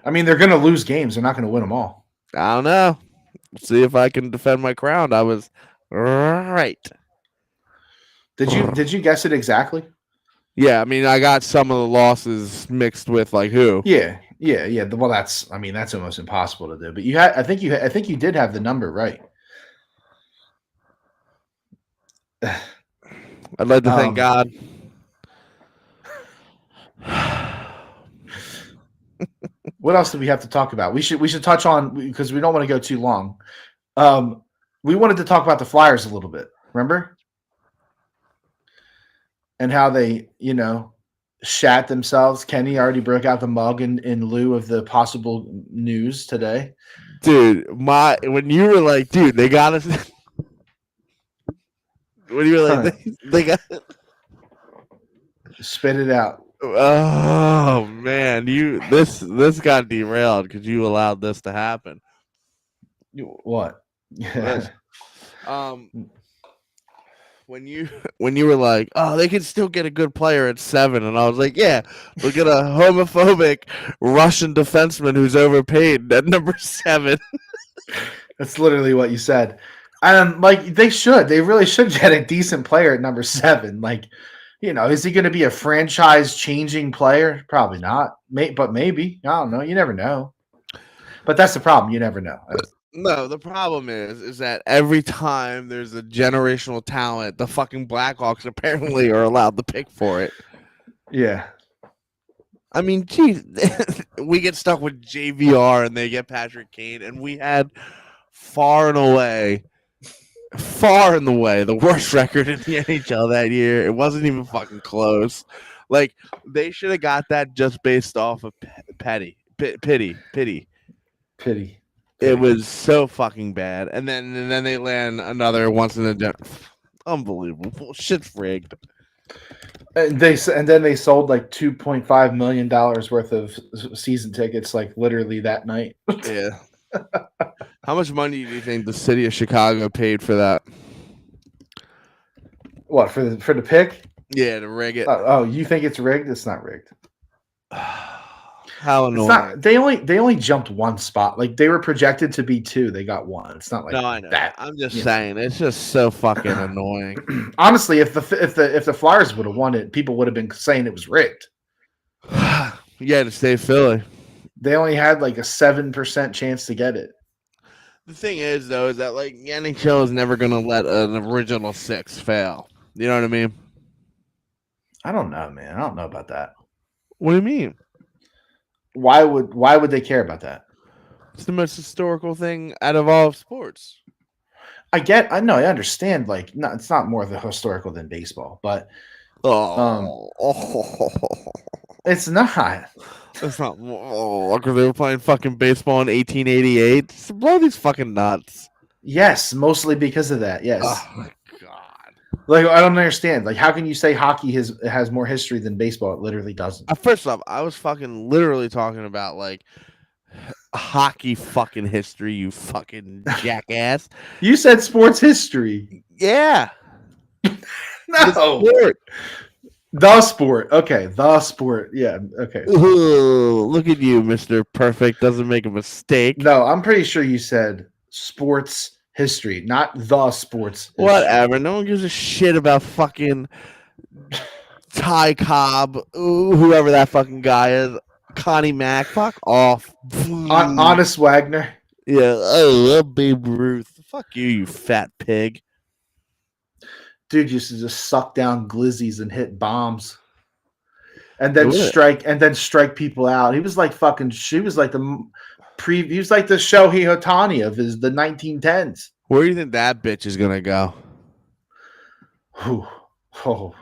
Speaker 1: I mean, they're gonna lose games. They're not gonna win them all.
Speaker 2: I don't know. See if I can defend my crown. I was right.
Speaker 1: Did you guess it exactly?
Speaker 2: Yeah, I mean, I got some of the losses mixed with like who.
Speaker 1: Yeah. Well, that's almost impossible to do. But I think you did have the number right.
Speaker 2: I'd like to thank God.
Speaker 1: What else do we have to talk about? We should touch on, because we don't want to go too long. We wanted to talk about the Flyers a little bit. Remember? And how they, shat themselves. Kenny already broke out the mug in lieu of the possible news today.
Speaker 2: Dude, when you were like, dude, they got us. When you were like, they got.
Speaker 1: Spit it out.
Speaker 2: Oh man, this got derailed because you allowed this to happen.
Speaker 1: What?
Speaker 2: When you were like, oh, they can still get a good player at 7, and I was like, yeah, look at a homophobic Russian defenseman who's overpaid at number 7.
Speaker 1: That's literally what you said. And they really should get a decent player at number 7. Is he going to be a franchise-changing player? Probably not. But maybe. I don't know. You never know. But that's the problem. You never know.
Speaker 2: No, the problem is that every time there's a generational talent, the fucking Blackhawks apparently are allowed to pick for it.
Speaker 1: Yeah.
Speaker 2: I mean, geez, we get stuck with JVR and they get Patrick Kane, and we had far and away the worst record in the NHL that year. It wasn't even fucking close. Like, they should have got that just based off of pity. It was so fucking bad. And then they land another once in a unbelievable. Shit's rigged.
Speaker 1: And then they sold like $2.5 million worth of season tickets, like literally that night.
Speaker 2: Yeah. How much money do you think the city of Chicago paid for that?
Speaker 1: What, for the pick?
Speaker 2: Yeah, to rig it.
Speaker 1: Oh, you think it's rigged? It's not rigged.
Speaker 2: How annoying!
Speaker 1: It's not, they only jumped one spot. Like, they were projected to be 2. They got 1. It's not like
Speaker 2: I know
Speaker 1: that.
Speaker 2: I'm just saying, it's just so fucking annoying.
Speaker 1: Honestly, if the Flyers would have won it, people would have been saying it was rigged.
Speaker 2: Yeah, to save Philly.
Speaker 1: They only had like a 7% chance to get it.
Speaker 2: The thing is, though, is that like the NHL is never gonna let an original 6 fail. You know what I mean?
Speaker 1: I don't know, man. I don't know about that.
Speaker 2: What do you mean?
Speaker 1: Why would they care about that?
Speaker 2: It's the most historical thing out of all of sports.
Speaker 1: I understand. Like, no, it's not more historical than baseball, but it's not.
Speaker 2: It's not. Because they were playing fucking baseball in 1888. Just blow these fucking nuts.
Speaker 1: Yes, mostly because of that. Yes.
Speaker 2: Oh my god.
Speaker 1: Like, I don't understand. Like, how can you say hockey has more history than baseball? It literally doesn't.
Speaker 2: First off, I was fucking literally talking about like hockey fucking history, you fucking jackass.
Speaker 1: You said sports history.
Speaker 2: Yeah.
Speaker 1: No. The sport. Okay. The sport. Yeah. Okay.
Speaker 2: Ooh, look at you, Mr. Perfect. Doesn't make a mistake.
Speaker 1: No, I'm pretty sure you said sports history, not the sports history.
Speaker 2: Whatever. No one gives a shit about fucking Ty Cobb, whoever that fucking guy is. Connie Mack. Fuck off.
Speaker 1: Honest Wagner.
Speaker 2: Yeah. Oh, Babe Ruth. Fuck you, you fat pig.
Speaker 1: Dude used to just suck down glizzies and hit bombs, and then strike people out. He was like fucking. He was like the Shohei Ohtani of the 1910s.
Speaker 2: Where do you think that bitch is gonna go?
Speaker 1: Oh,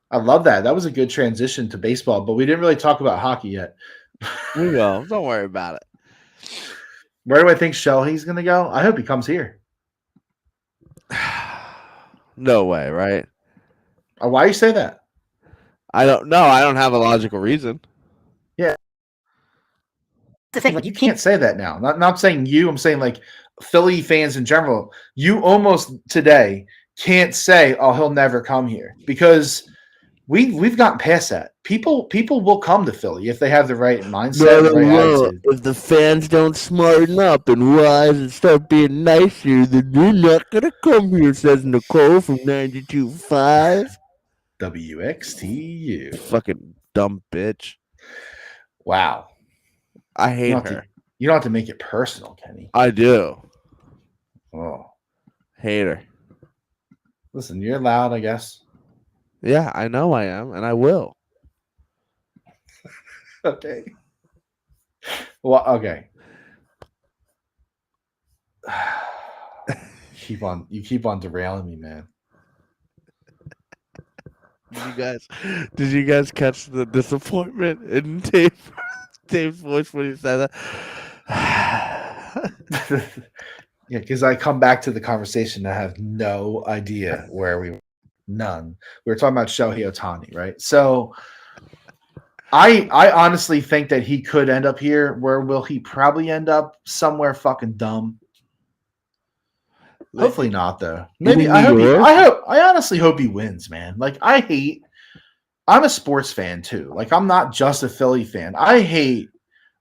Speaker 1: I love that. That was a good transition to baseball, but we didn't really talk about hockey yet.
Speaker 2: We will. Don't worry about it.
Speaker 1: Where do I think Shohei's gonna go? I hope he comes here.
Speaker 2: No way, right?
Speaker 1: Why you say that?
Speaker 2: I don't know. I don't have a logical reason.
Speaker 1: Yeah. The thing, like, you can't say that now. Not saying you. I'm saying like Philly fans in general, you almost today can't say, "Oh, he'll never come here," because we've gotten past that. People will come to Philly if they have the right mindset
Speaker 2: No,
Speaker 1: and the
Speaker 2: they
Speaker 1: right
Speaker 2: won't.
Speaker 1: attitude.
Speaker 2: If the fans don't smarten up and rise and start being nicer, then you're not gonna come here, says Nicole from 92.5.
Speaker 1: WXTU.
Speaker 2: Fucking dumb bitch.
Speaker 1: Wow.
Speaker 2: I
Speaker 1: You
Speaker 2: hate
Speaker 1: don't have to
Speaker 2: her.
Speaker 1: you don't have to make it personal, Kenny.
Speaker 2: I do.
Speaker 1: Oh.
Speaker 2: Hate her.
Speaker 1: Listen, you're loud, I guess.
Speaker 2: Yeah, I know I am, and I will.
Speaker 1: Okay. Well, okay. You keep on derailing me, man.
Speaker 2: Did you guys catch the disappointment in Dave's voice when he said that?
Speaker 1: Yeah, because I come back to the conversation, I have no idea where we were. None. We were talking about Shohei Ohtani, right? So I honestly think that he could end up here. Where will he probably end up? Somewhere fucking dumb.
Speaker 2: Like,
Speaker 1: Hopefully not, though.
Speaker 2: in
Speaker 1: Maybe
Speaker 2: New York?
Speaker 1: I honestly hope he wins, man. Like I'm a sports fan too. Like I'm not just a Philly fan. I hate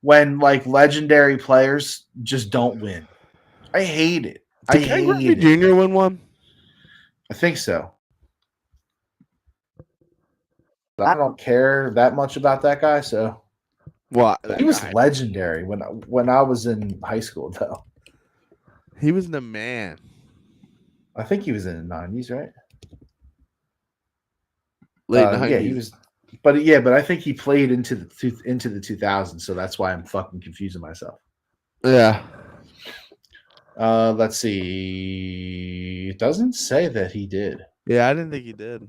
Speaker 1: when like legendary players just don't win. I hate it. I
Speaker 2: Did Ken Griffey
Speaker 1: hate it.
Speaker 2: Jr. win one?
Speaker 1: I think so. I don't care that much about that guy, so
Speaker 2: What?
Speaker 1: he
Speaker 2: That
Speaker 1: was
Speaker 2: guy.
Speaker 1: legendary when I was in high school though.
Speaker 2: He was the man.
Speaker 1: I think he was in the 90s, right?
Speaker 2: Late
Speaker 1: Yeah, he
Speaker 2: 90s.
Speaker 1: was but I think he played into the 2000s, so that's why I'm fucking confusing myself.
Speaker 2: Yeah.
Speaker 1: Let's see. It doesn't say that he did.
Speaker 2: Yeah, I didn't think he did.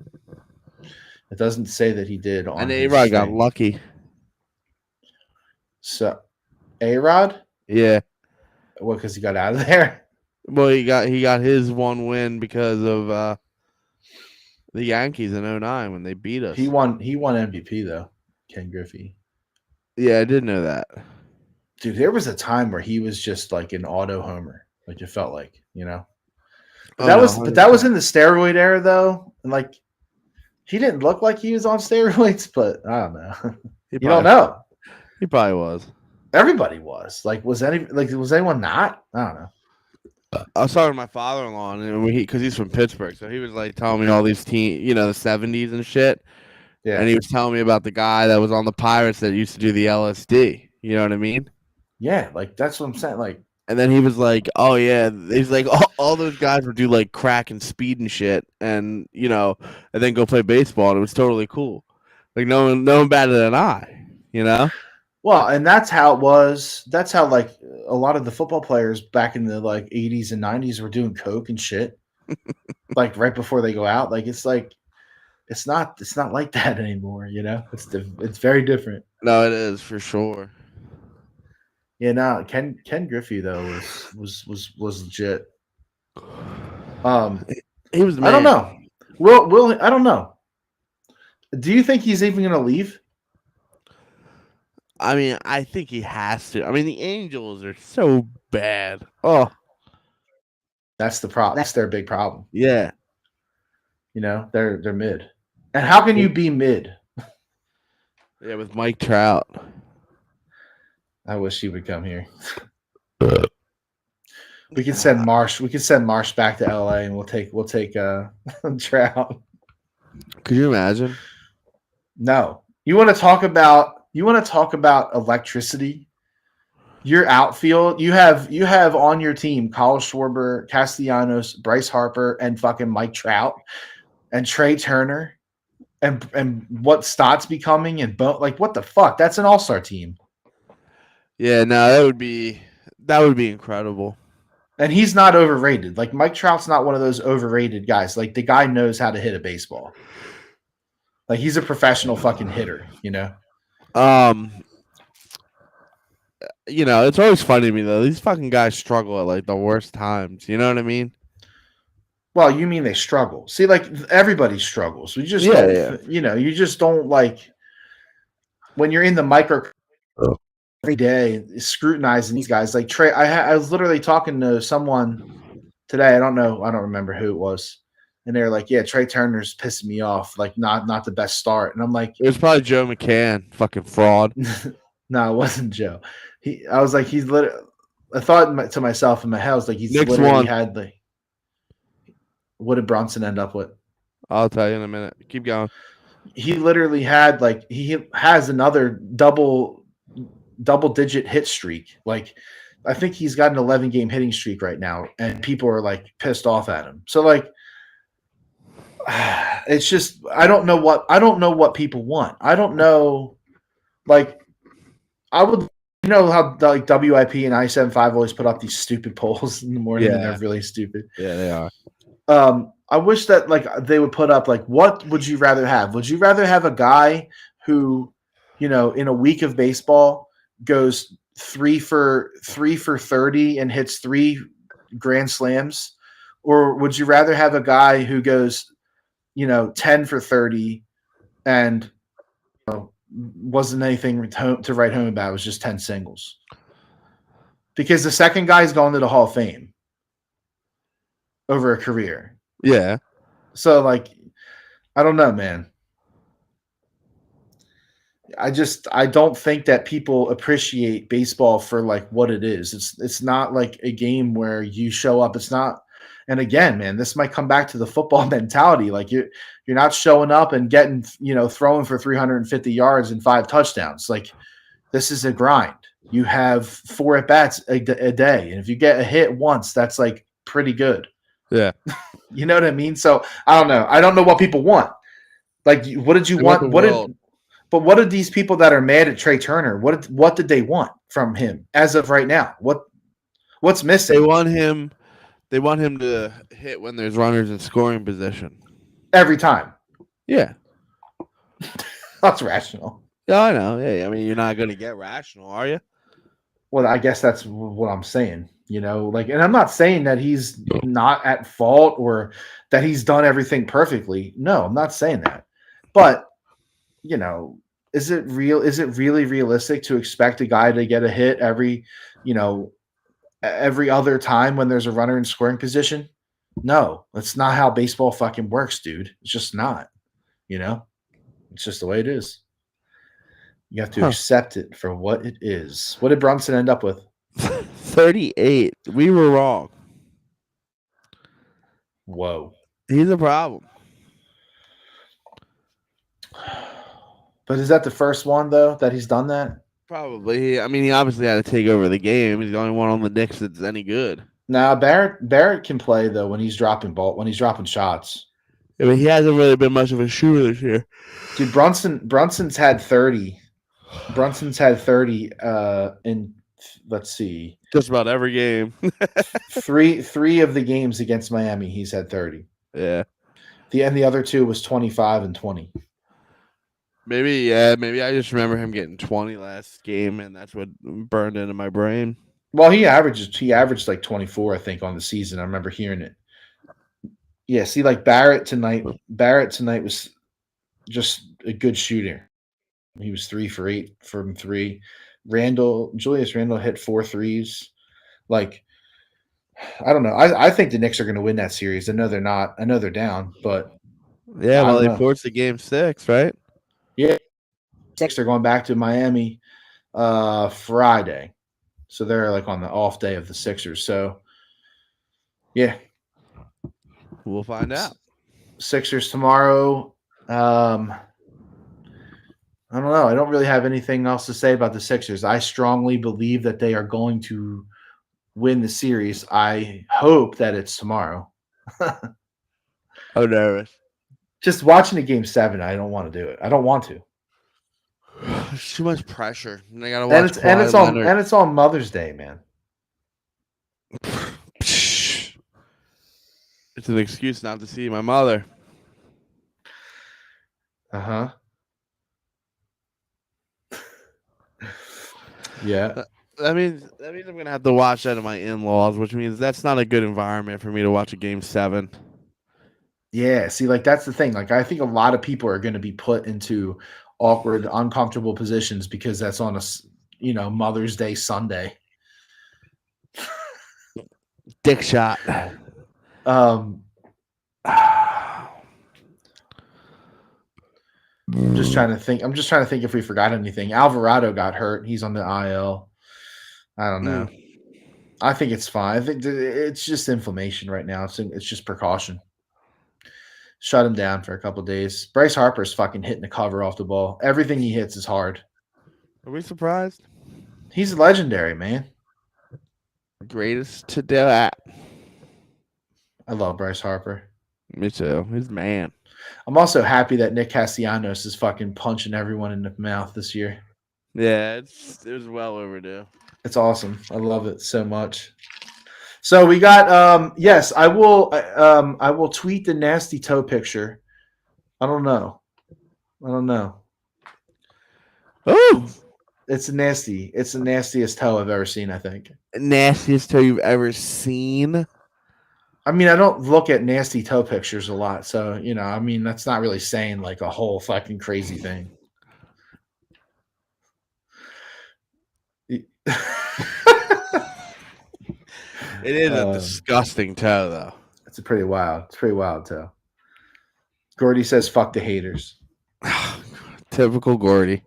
Speaker 1: It doesn't say that he did on
Speaker 2: And
Speaker 1: his
Speaker 2: A-Rod got
Speaker 1: thing.
Speaker 2: lucky.
Speaker 1: So, A-Rod?
Speaker 2: Yeah.
Speaker 1: What, because he got out of there?
Speaker 2: Well, he got his one win because of the Yankees in 09 when they beat us.
Speaker 1: He won MVP, though, Ken Griffey.
Speaker 2: Yeah, I did know that.
Speaker 1: Dude, there was a time where he was just like an auto homer. Like it felt like, you know? But that was in the steroid era, though. And like, he didn't look like he was on steroids, but I don't know. You don't know.
Speaker 2: He probably was.
Speaker 1: Everybody was. Like, was anyone not? I don't know.
Speaker 2: I was talking to my father-in-law, and because he's from Pittsburgh, so he was like telling me all these the 70s and shit.
Speaker 1: Yeah.
Speaker 2: And he was telling me about the guy that was on the Pirates that used to do the LSD. You know what I mean?
Speaker 1: Yeah, like that's what I'm saying. Like,
Speaker 2: and then he was like, "Oh yeah," he's like, "All those guys would do like crack and speed and shit, and and then go play baseball, and it was totally cool. Like no one better than I, you know."
Speaker 1: Well, and that's how it was. That's how like a lot of the football players back in the like 80s and 90s were doing coke and shit. Like right before they go out. Like it's not like that anymore, you know? It's very different.
Speaker 2: No, it is for sure.
Speaker 1: Yeah, no, Ken Griffey though was legit.
Speaker 2: He was the man.
Speaker 1: I don't know. Will I don't know. Do you think he's even gonna leave?
Speaker 2: I mean, I think he has to. I mean, the Angels are so bad. Oh,
Speaker 1: that's the problem. That's their big problem.
Speaker 2: Yeah,
Speaker 1: they're mid. And how can you be mid?
Speaker 2: Yeah, with Mike Trout.
Speaker 1: I wish he would come here. We can send Marsh. We can send Marsh back to LA, and we'll take Trout.
Speaker 2: Could you imagine?
Speaker 1: No. You want to talk about electricity? Your outfield, you have on your team Kyle Schwarber, Castellanos, Bryce Harper, and fucking Mike Trout, and Trey Turner, and what Stott's becoming, and like what the fuck? That's an all-star team.
Speaker 2: Yeah, no, that would be incredible.
Speaker 1: And he's not overrated. Like Mike Trout's not one of those overrated guys. Like the guy knows how to hit a baseball. Like he's a professional fucking hitter,
Speaker 2: It's always funny to me though. These fucking guys struggle at like the worst times. You know what I mean?
Speaker 1: Well, you mean they struggle. See, like everybody struggles. We just don't, you just don't like when you're in the micro every day scrutinizing these guys. Like Trey, I was literally talking to someone today. I don't remember who it was, and they were like, "Yeah, Trey Turner's pissing me off. Like, not the best start." And I'm like,
Speaker 2: It was probably Joe McCann, fucking fraud.
Speaker 1: "No, it wasn't Joe." I was like, he's literally. I thought to myself in my head, I was like, he's
Speaker 2: Knicks
Speaker 1: literally
Speaker 2: won.
Speaker 1: had like, what did Bronson end up with?
Speaker 2: I'll tell you in a minute. Keep going.
Speaker 1: He literally had like he has another double digit hit streak. Like I think he's got an 11 game hitting streak right now, and people are like pissed off at him. So like, it's just I don't know what people want. I don't know. Like I would, how like WIP and I-75 always put up these stupid polls in the morning, and they're really stupid.
Speaker 2: Yeah, they are.
Speaker 1: I wish that like they would put up like, what would you rather have? Would you rather have a guy who, in a week of baseball goes 3 for 30 and hits 3 grand slams, or would you rather have a guy who goes, 10 for 30 and wasn't anything to write home about? It was just 10 singles. Because the second guy is going to the Hall of Fame over a career.
Speaker 2: Yeah.
Speaker 1: So like, I don't know, man. I don't think that people appreciate baseball for like what it is. It's not like a game where you show up. It's not. And again, man, this might come back to the football mentality. Like you're not showing up and getting, throwing for 350 yards and 5 touchdowns. Like this is a grind. You have 4 at bats a day, and if you get a hit once, that's like pretty good.
Speaker 2: Yeah.
Speaker 1: You know what I mean? So I don't know. I don't know what people want. Like, what did you want? But what did these people that are mad at Trey Turner? What did they want from him as of right now? What's missing?
Speaker 2: They want him to hit when there's runners in scoring position
Speaker 1: every time.
Speaker 2: Yeah,
Speaker 1: that's rational.
Speaker 2: Yeah, I know. Yeah, I mean, you're not going to get rational, are you?
Speaker 1: Well, I guess that's what I'm saying. And I'm not saying that he's not at fault or that he's done everything perfectly. No, I'm not saying that. But, is it really realistic to expect a guy to get a hit every other time when there's a runner in scoring position? No, that's not how baseball fucking works, dude. It's just not, it's just the way it is. You have to accept it for what it is. What did Brunson end up with?
Speaker 2: 38. We were wrong.
Speaker 1: Whoa.
Speaker 2: He's a problem.
Speaker 1: But is that the first one, though, that he's done that?
Speaker 2: Probably. I mean, he obviously had to take over the game. He's the only one on the Knicks that's any good.
Speaker 1: Now, Barrett can play, though, when he's dropping shots.
Speaker 2: I mean, he hasn't really been much of a shooter this year.
Speaker 1: Dude, Brunson's had 30. Brunson's had 30 in, let's see.
Speaker 2: Just about every game.
Speaker 1: three of the games against Miami, he's had 30.
Speaker 2: Yeah.
Speaker 1: The other 2 was 25 and 20.
Speaker 2: Maybe I just remember him getting 20 last game, and that's what burned into my brain.
Speaker 1: Well, he averaged like 24, I think, on the season. I remember hearing it. Yeah, see, like Barrett tonight was just a good shooter. He was 3 for 8 from 3. Julius Randle hit 4 threes. Like, I don't know. I think the Knicks are going to win that series. I know they're not. I know they're down, but
Speaker 2: yeah, well, they forced the game 6, right?
Speaker 1: Yeah, Knicks are going back to Miami Friday, so they're like on the off day of the Sixers. So, yeah,
Speaker 2: we'll find out.
Speaker 1: Sixers tomorrow. I don't know. I don't really have anything else to say about the Sixers. I strongly believe that they are going to win the series. I hope that it's tomorrow.
Speaker 2: Oh, nervous.
Speaker 1: Just watching a game 7, I don't want to do it. I don't want to.
Speaker 2: It's too much pressure. And I gotta watch.
Speaker 1: And it's on Mother's Day, man.
Speaker 2: It's an excuse not to see my mother.
Speaker 1: Uh-huh. Yeah.
Speaker 2: That means I'm gonna have to watch that at my in-laws, which means that's not a good environment for me to watch a game 7.
Speaker 1: Yeah, see, like that's the thing. Like I think a lot of people are going to be put into awkward, uncomfortable positions because that's on Mother's Day Sunday.
Speaker 2: Dick shot.
Speaker 1: I'm just trying to think. I'm just trying to think if we forgot anything. Alvarado got hurt. He's on the IL. I don't know. I think it's fine. I think it's just inflammation right now. It's just precaution. Shut him down for a couple days. Bryce Harper's fucking hitting the cover off the ball. Everything he hits is hard.
Speaker 2: Are we surprised?
Speaker 1: He's legendary, man.
Speaker 2: Greatest to do that.
Speaker 1: I love Bryce Harper.
Speaker 2: Me too. He's man.
Speaker 1: I'm also happy that Nick Castellanos is fucking punching everyone in the mouth this year.
Speaker 2: Yeah, it was well overdue.
Speaker 1: It's awesome. I love it so much. So we got yes, I will tweet the nasty toe picture. I don't know.
Speaker 2: Oh,
Speaker 1: it's nasty. It's the nastiest toe I've ever seen, I think.
Speaker 2: Nastiest toe you've ever seen?
Speaker 1: I mean, I don't look at nasty toe pictures a lot, so I mean, that's not really saying like a whole fucking crazy thing.
Speaker 2: It is a disgusting toe, though.
Speaker 1: It's pretty wild toe. Gordy says, "Fuck the haters."
Speaker 2: Typical Gordy.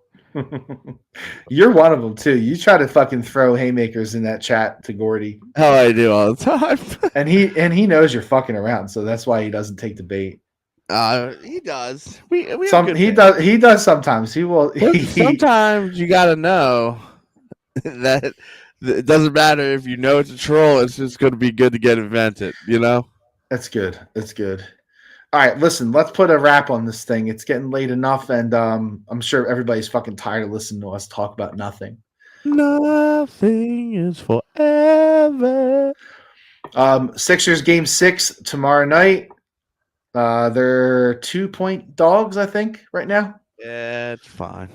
Speaker 1: You're one of them too. You try to fucking throw haymakers in that chat to Gordy.
Speaker 2: Oh, I do all the time.
Speaker 1: and he knows you're fucking around, so that's why he doesn't take the bait.
Speaker 2: He does.
Speaker 1: He does sometimes. He will.
Speaker 2: Sometimes you got to know that it doesn't matter if you know it's a troll. It's just going to be good to get invented.
Speaker 1: That's good. That's good. All right, listen, let's put a wrap on this thing. It's getting late enough, and I'm sure everybody's fucking tired of listening to us talk about nothing.
Speaker 2: Nothing is forever.
Speaker 1: Sixers game 6 tomorrow night. They're 2-point dogs, I think, right now.
Speaker 2: Yeah, it's fine.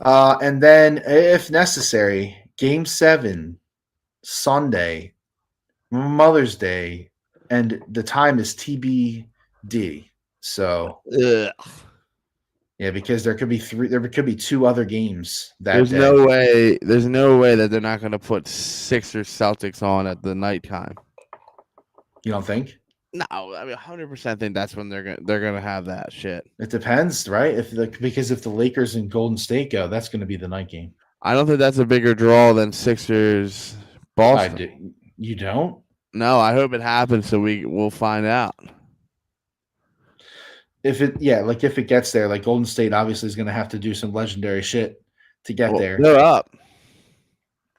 Speaker 1: And then, if necessary, game 7, Sunday, Mother's Day, and the time is TBD. So, yeah, because there could be 2 other games that
Speaker 2: there's
Speaker 1: day.
Speaker 2: no way that they're not going to put Sixers Celtics on at the nighttime.
Speaker 1: You don't think?
Speaker 2: No, I mean 100% think that's when they're gonna have that shit.
Speaker 1: It depends, right? Because if the Lakers and Golden State go, that's going to be the night game.
Speaker 2: I don't think that's a bigger draw than Sixers Boston.
Speaker 1: You don't?
Speaker 2: No, I hope it happens so we'll find out.
Speaker 1: If it gets there, like Golden State obviously is going to have to do some legendary shit to get there.
Speaker 2: They're up.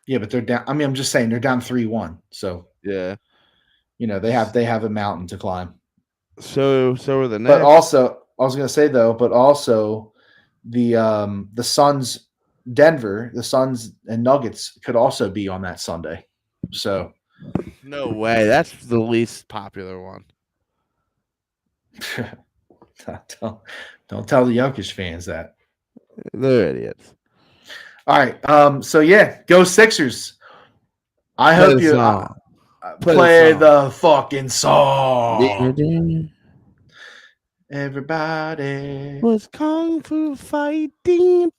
Speaker 1: Yeah, but they're down. I mean, I'm just saying they're down 3-1. So
Speaker 2: yeah,
Speaker 1: they have a mountain to climb.
Speaker 2: So are the Knicks.
Speaker 1: But also, I was going to say though, the Suns, Denver, the Suns and Nuggets could also be on that Sunday. So
Speaker 2: no way. That's the least popular one.
Speaker 1: Don't tell the Jokic fans that.
Speaker 2: They're idiots.
Speaker 1: All right. So yeah, go Sixers. I hope you play the fucking song. Everybody
Speaker 2: was kung fu fighting.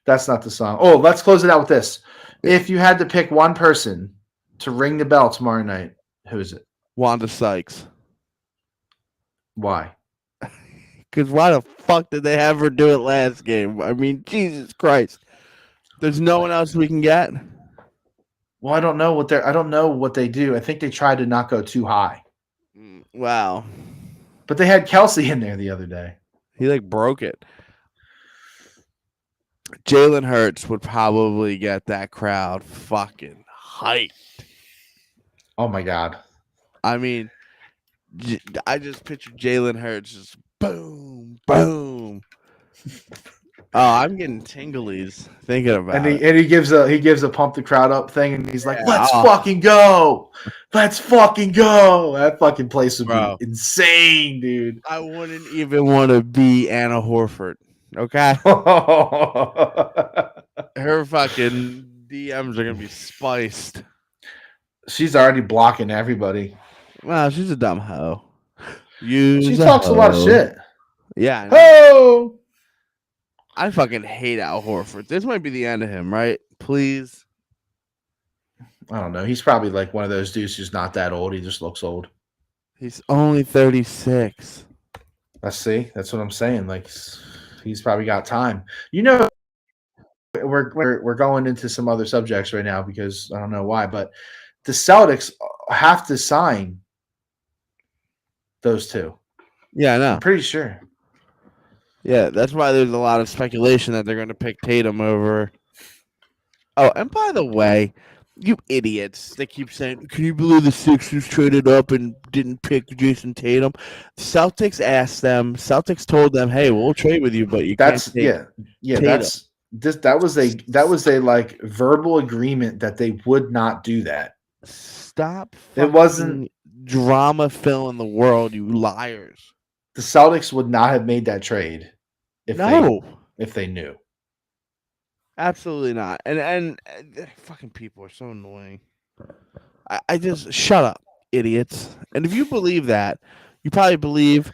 Speaker 1: That's not the song. Oh, let's close it out with this. If you had to pick one person to ring the bell tomorrow night, who is it?
Speaker 2: Wanda Sykes.
Speaker 1: Why?
Speaker 2: Because why the fuck did they have her do it last game? I mean, Jesus Christ. There's no one else we can get.
Speaker 1: Well, I don't know what they do. I think they tried to not go too high.
Speaker 2: Wow.
Speaker 1: But they had Kelsey in there the other day.
Speaker 2: He broke it. Jalen Hurts would probably get that crowd fucking hyped.
Speaker 1: Oh my God.
Speaker 2: I mean, I just pictured Jalen Hurts just boom, boom. Oh, I'm getting tinglies thinking about it.
Speaker 1: And he gives a pump the crowd up thing, and he's like, "Let's fucking go, let's fucking go." That fucking place would be insane, dude.
Speaker 2: I wouldn't even want to be Anna Horford. Okay, her fucking DMs are gonna be spiced.
Speaker 1: She's already blocking everybody.
Speaker 2: Wow, she's a dumb hoe.
Speaker 1: She talks a lot of shit.
Speaker 2: Yeah.
Speaker 1: Oh.
Speaker 2: I fucking hate Al Horford. This might be the end of him, right? Please.
Speaker 1: I don't know. He's probably like one of those dudes who's not that old. He just looks old.
Speaker 2: He's only 36.
Speaker 1: Let's see. That's what I'm saying. Like he's probably got time. You know, we're going into some other subjects right now because I don't know why, but the Celtics have to sign those two.
Speaker 2: Yeah, I know.
Speaker 1: I'm pretty sure.
Speaker 2: Yeah, that's why there's a lot of speculation that they're going to pick Tatum over. Oh, and by the way, you idiots, they keep saying, can you believe the Sixers traded up and didn't pick Jason Tatum? Celtics asked them, Celtics told them, hey, we'll trade with you, but you can't take Tatum.
Speaker 1: That was a like verbal agreement that they would not do that.
Speaker 2: Stop
Speaker 1: it wasn't
Speaker 2: drama filling the world, you liars.
Speaker 1: The Celtics would not have made that trade if they knew.
Speaker 2: Absolutely not. And fucking people are so annoying. I just shut up, idiots. And if you believe that, you probably believe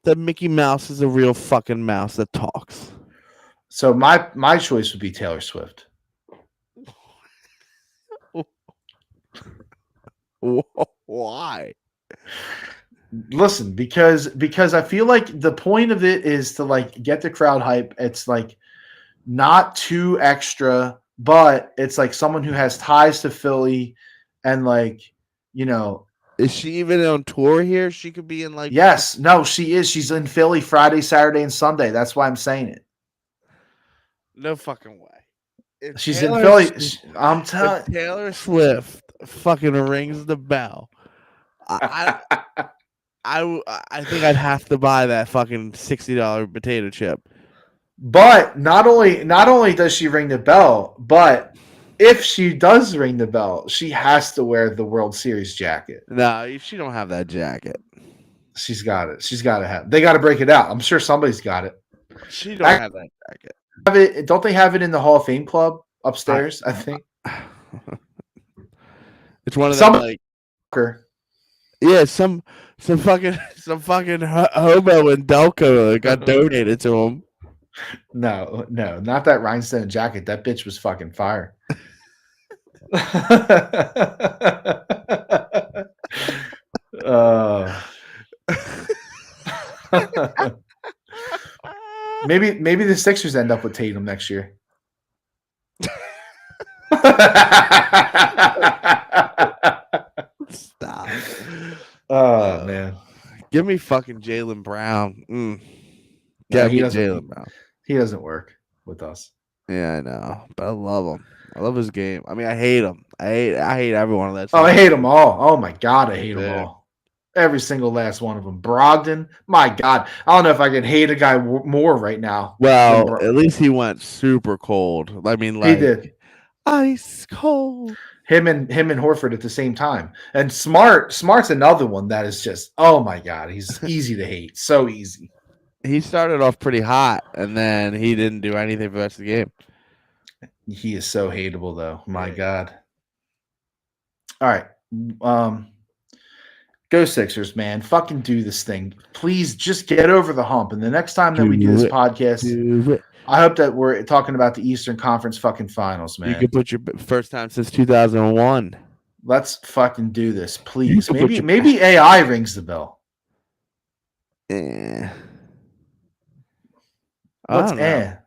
Speaker 2: that Mickey Mouse is a real fucking mouse that talks.
Speaker 1: So my choice would be Taylor Swift.
Speaker 2: Why?
Speaker 1: Listen, because I feel like the point of it is to like get the crowd hype. It's like not too extra, but it's like someone who has ties to Philly and like, you know.
Speaker 2: Is she even on tour here? She could be in like.
Speaker 1: Yes. No, she is. She's in Philly Friday, Saturday, and Sunday. That's why I'm saying it.
Speaker 2: No fucking way.
Speaker 1: If she's in Philly. I'm telling
Speaker 2: you. Taylor Swift fucking rings the bell. I think I'd have to buy that fucking $60 potato chip.
Speaker 1: But not only does she ring the bell, but if she does ring the bell, she has to wear the World Series jacket.
Speaker 2: No, she don't have that jacket.
Speaker 1: She's got it. She's got to have. They got to break it out. I'm sure somebody's got it.
Speaker 2: She don't have that jacket.
Speaker 1: Don't they have it in the Hall of Fame club upstairs? I think
Speaker 2: it's one of them. Like, yeah, some fucking hobo in Delco got donated to him.
Speaker 1: No, not that rhinestone jacket. That bitch was fucking fire. Maybe the Sixers end up with Tatum next year.
Speaker 2: Stop.
Speaker 1: Oh man.
Speaker 2: Give me fucking Jaylen Brown. Yeah, he doesn't. Jaylen Brown.
Speaker 1: He doesn't work with us.
Speaker 2: Yeah, I know, but I love him. I love his game. I mean, I hate him. I hate every one of that.
Speaker 1: Oh, I hate them all. Oh my god, I hate them all. Every single last one of them. Brogdon, my god, I don't know if I can hate a guy more right now.
Speaker 2: Well, at least he went super cold. I mean, like
Speaker 1: he did
Speaker 2: ice cold.
Speaker 1: Him and Horford at the same time. And Smart's another one that is just, oh my god, he's easy to hate. So easy.
Speaker 2: He started off pretty hot, and then he didn't do anything for the rest of the game.
Speaker 1: He is so hateable, though. My God. All right. Go Sixers, man. Fucking do this thing. Please just get over the hump. And the next time that we do this podcast, I hope that we're talking about the Eastern Conference fucking finals, man.
Speaker 2: You could put your first time since 2001.
Speaker 1: Let's fucking do this, please. Maybe AI rings the bell. What's That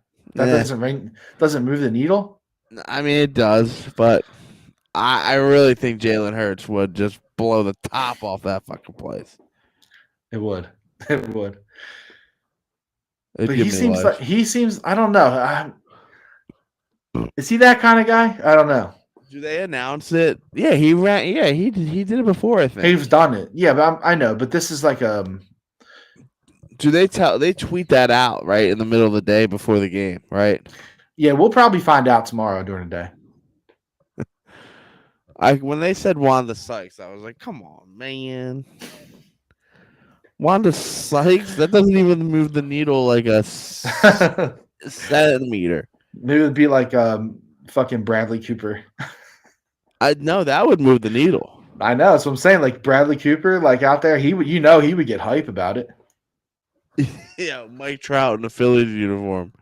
Speaker 1: doesn't move the needle?
Speaker 2: I mean, it does, but I really think Jalen Hurts would just blow the top off that fucking place.
Speaker 1: It would. But he seems I don't know. Is he that kind of guy? I don't know.
Speaker 2: Do they announce it? Yeah, he ran. Yeah, he did it before, I think.
Speaker 1: He's done it. Yeah, but I know. But this is like
Speaker 2: Do they tweet that out right in the middle of the day before the game, right?
Speaker 1: Yeah, we'll probably find out tomorrow during the day.
Speaker 2: When they said Wanda Sykes, I was like, come on, man. Wanda Sykes? That doesn't even move the needle like a centimeter.
Speaker 1: Maybe it would be like fucking Bradley Cooper.
Speaker 2: I know that would move the needle.
Speaker 1: I know, that's what I'm saying. Like Bradley Cooper, like out there, he would get hype about it.
Speaker 2: Yeah, Mike Trout in the Phillies uniform.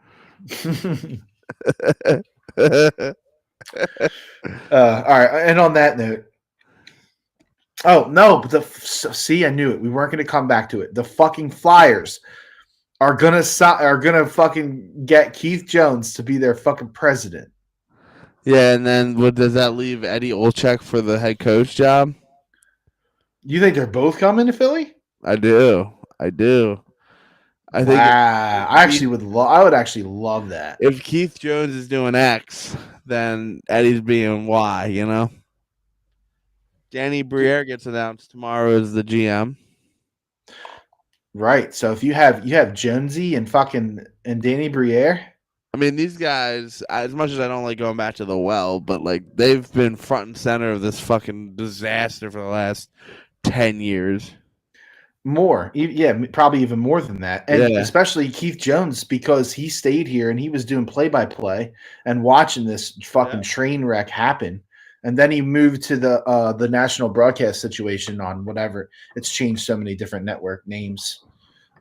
Speaker 1: All right, and on that note, oh no, but see, I knew it. We weren't going to come back to it. The fucking Flyers are gonna fucking get Keith Jones to be their fucking president.
Speaker 2: Yeah, and then what does that leave Eddie Olczyk for the head coach job?
Speaker 1: You think they're both coming to Philly?
Speaker 2: I do. I think
Speaker 1: I actually would. I would actually love that.
Speaker 2: If Keith Jones is doing X, then Eddie's being Y. You know. Danny Briere gets announced tomorrow as the GM.
Speaker 1: Right. So if you have Jonesy and Danny Briere.
Speaker 2: I mean, these guys, as much as I don't like going back to the well, but like they've been front and center of this fucking disaster for the last 10 years.
Speaker 1: More. Yeah, probably even more than that. And especially Keith Jones, because he stayed here and he was doing play-by-play and watching this fucking train wreck happen. And then he moved to the national broadcast situation on whatever. It's changed so many different network names.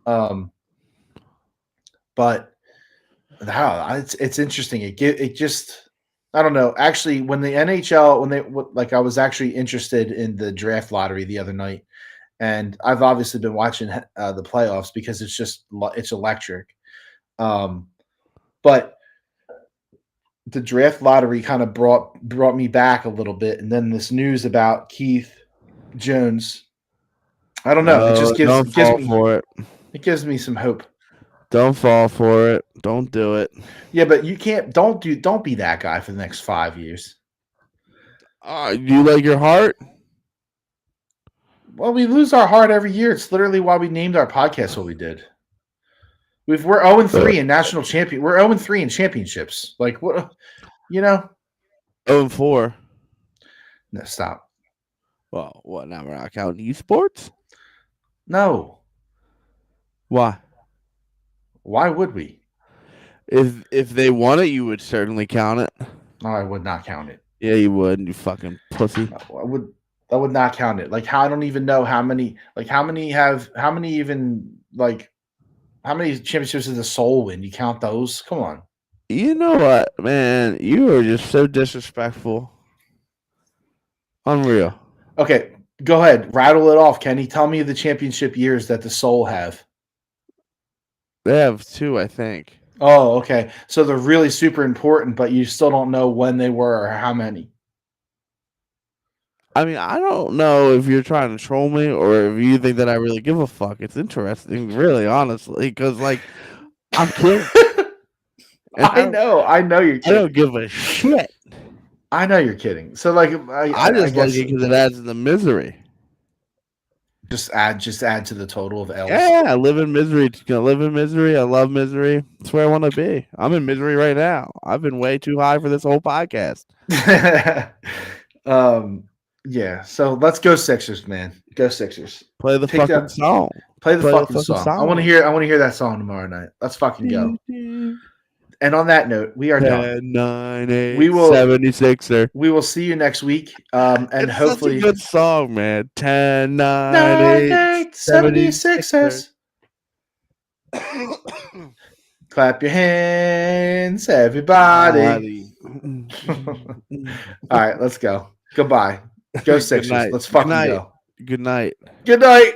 Speaker 1: But it's interesting. It just, I don't know. Actually, when the NHL, I was actually interested in the draft lottery the other night, and I've obviously been watching the playoffs because it's electric. But the draft lottery kind of brought me back a little bit, and then this news about Keith Jones. I don't know. It just gives me some hope.
Speaker 2: Don't fall for it. Don't do it.
Speaker 1: Yeah, but you can't. Don't be that guy for the next 5 years.
Speaker 2: You like your heart?
Speaker 1: Well, we lose our heart every year. It's literally why we named our podcast what we did. We're 0-3 in national champion. We're 0-3 in championships. Like what?
Speaker 2: 0-4.
Speaker 1: No, stop.
Speaker 2: Well, what now? We're not counting esports?
Speaker 1: No.
Speaker 2: Why?
Speaker 1: Why would we?
Speaker 2: If they won it, you would certainly count it.
Speaker 1: No, I would not count it.
Speaker 2: Yeah, you would. You fucking pussy.
Speaker 1: No, I would not count it. Like, I don't even know how many championships does the Soul win? You count those? Come on.
Speaker 2: You know what, man? You are just so disrespectful. Unreal.
Speaker 1: Okay, go ahead. Rattle it off, Kenny. Tell me the championship years that the Soul have.
Speaker 2: They have 2, I think.
Speaker 1: Oh, okay. So they're really super important, but you still don't know when they were or how many.
Speaker 2: I mean, I don't know if you're trying to troll me or if you think that I really give a fuck. It's interesting, really, honestly, because, like, I'm kidding.
Speaker 1: I know you're kidding.
Speaker 2: I don't give a shit.
Speaker 1: I know you're kidding. So, like,
Speaker 2: I just like it because it adds to the misery.
Speaker 1: Just add to the total of L's.
Speaker 2: Yeah, I live in misery. I love misery. That's where I want to be. I'm in misery right now. I've been way too high for this whole podcast.
Speaker 1: Yeah. So let's go Sixers, man. Go Sixers.
Speaker 2: Play the fucking song.
Speaker 1: Play the fucking song. I want to hear that song tomorrow night. Let's fucking go. And on that note, we are
Speaker 2: 10,
Speaker 1: done.
Speaker 2: 9, 8, 76er.
Speaker 1: We will see you next week. And
Speaker 2: it's
Speaker 1: hopefully,
Speaker 2: such a good song, man. 10, 9, 8,
Speaker 1: 76ers. Clap your hands, everybody. All right, let's go. Goodbye. Go Sixers. Let's fucking go.
Speaker 2: Good night.
Speaker 1: Good night.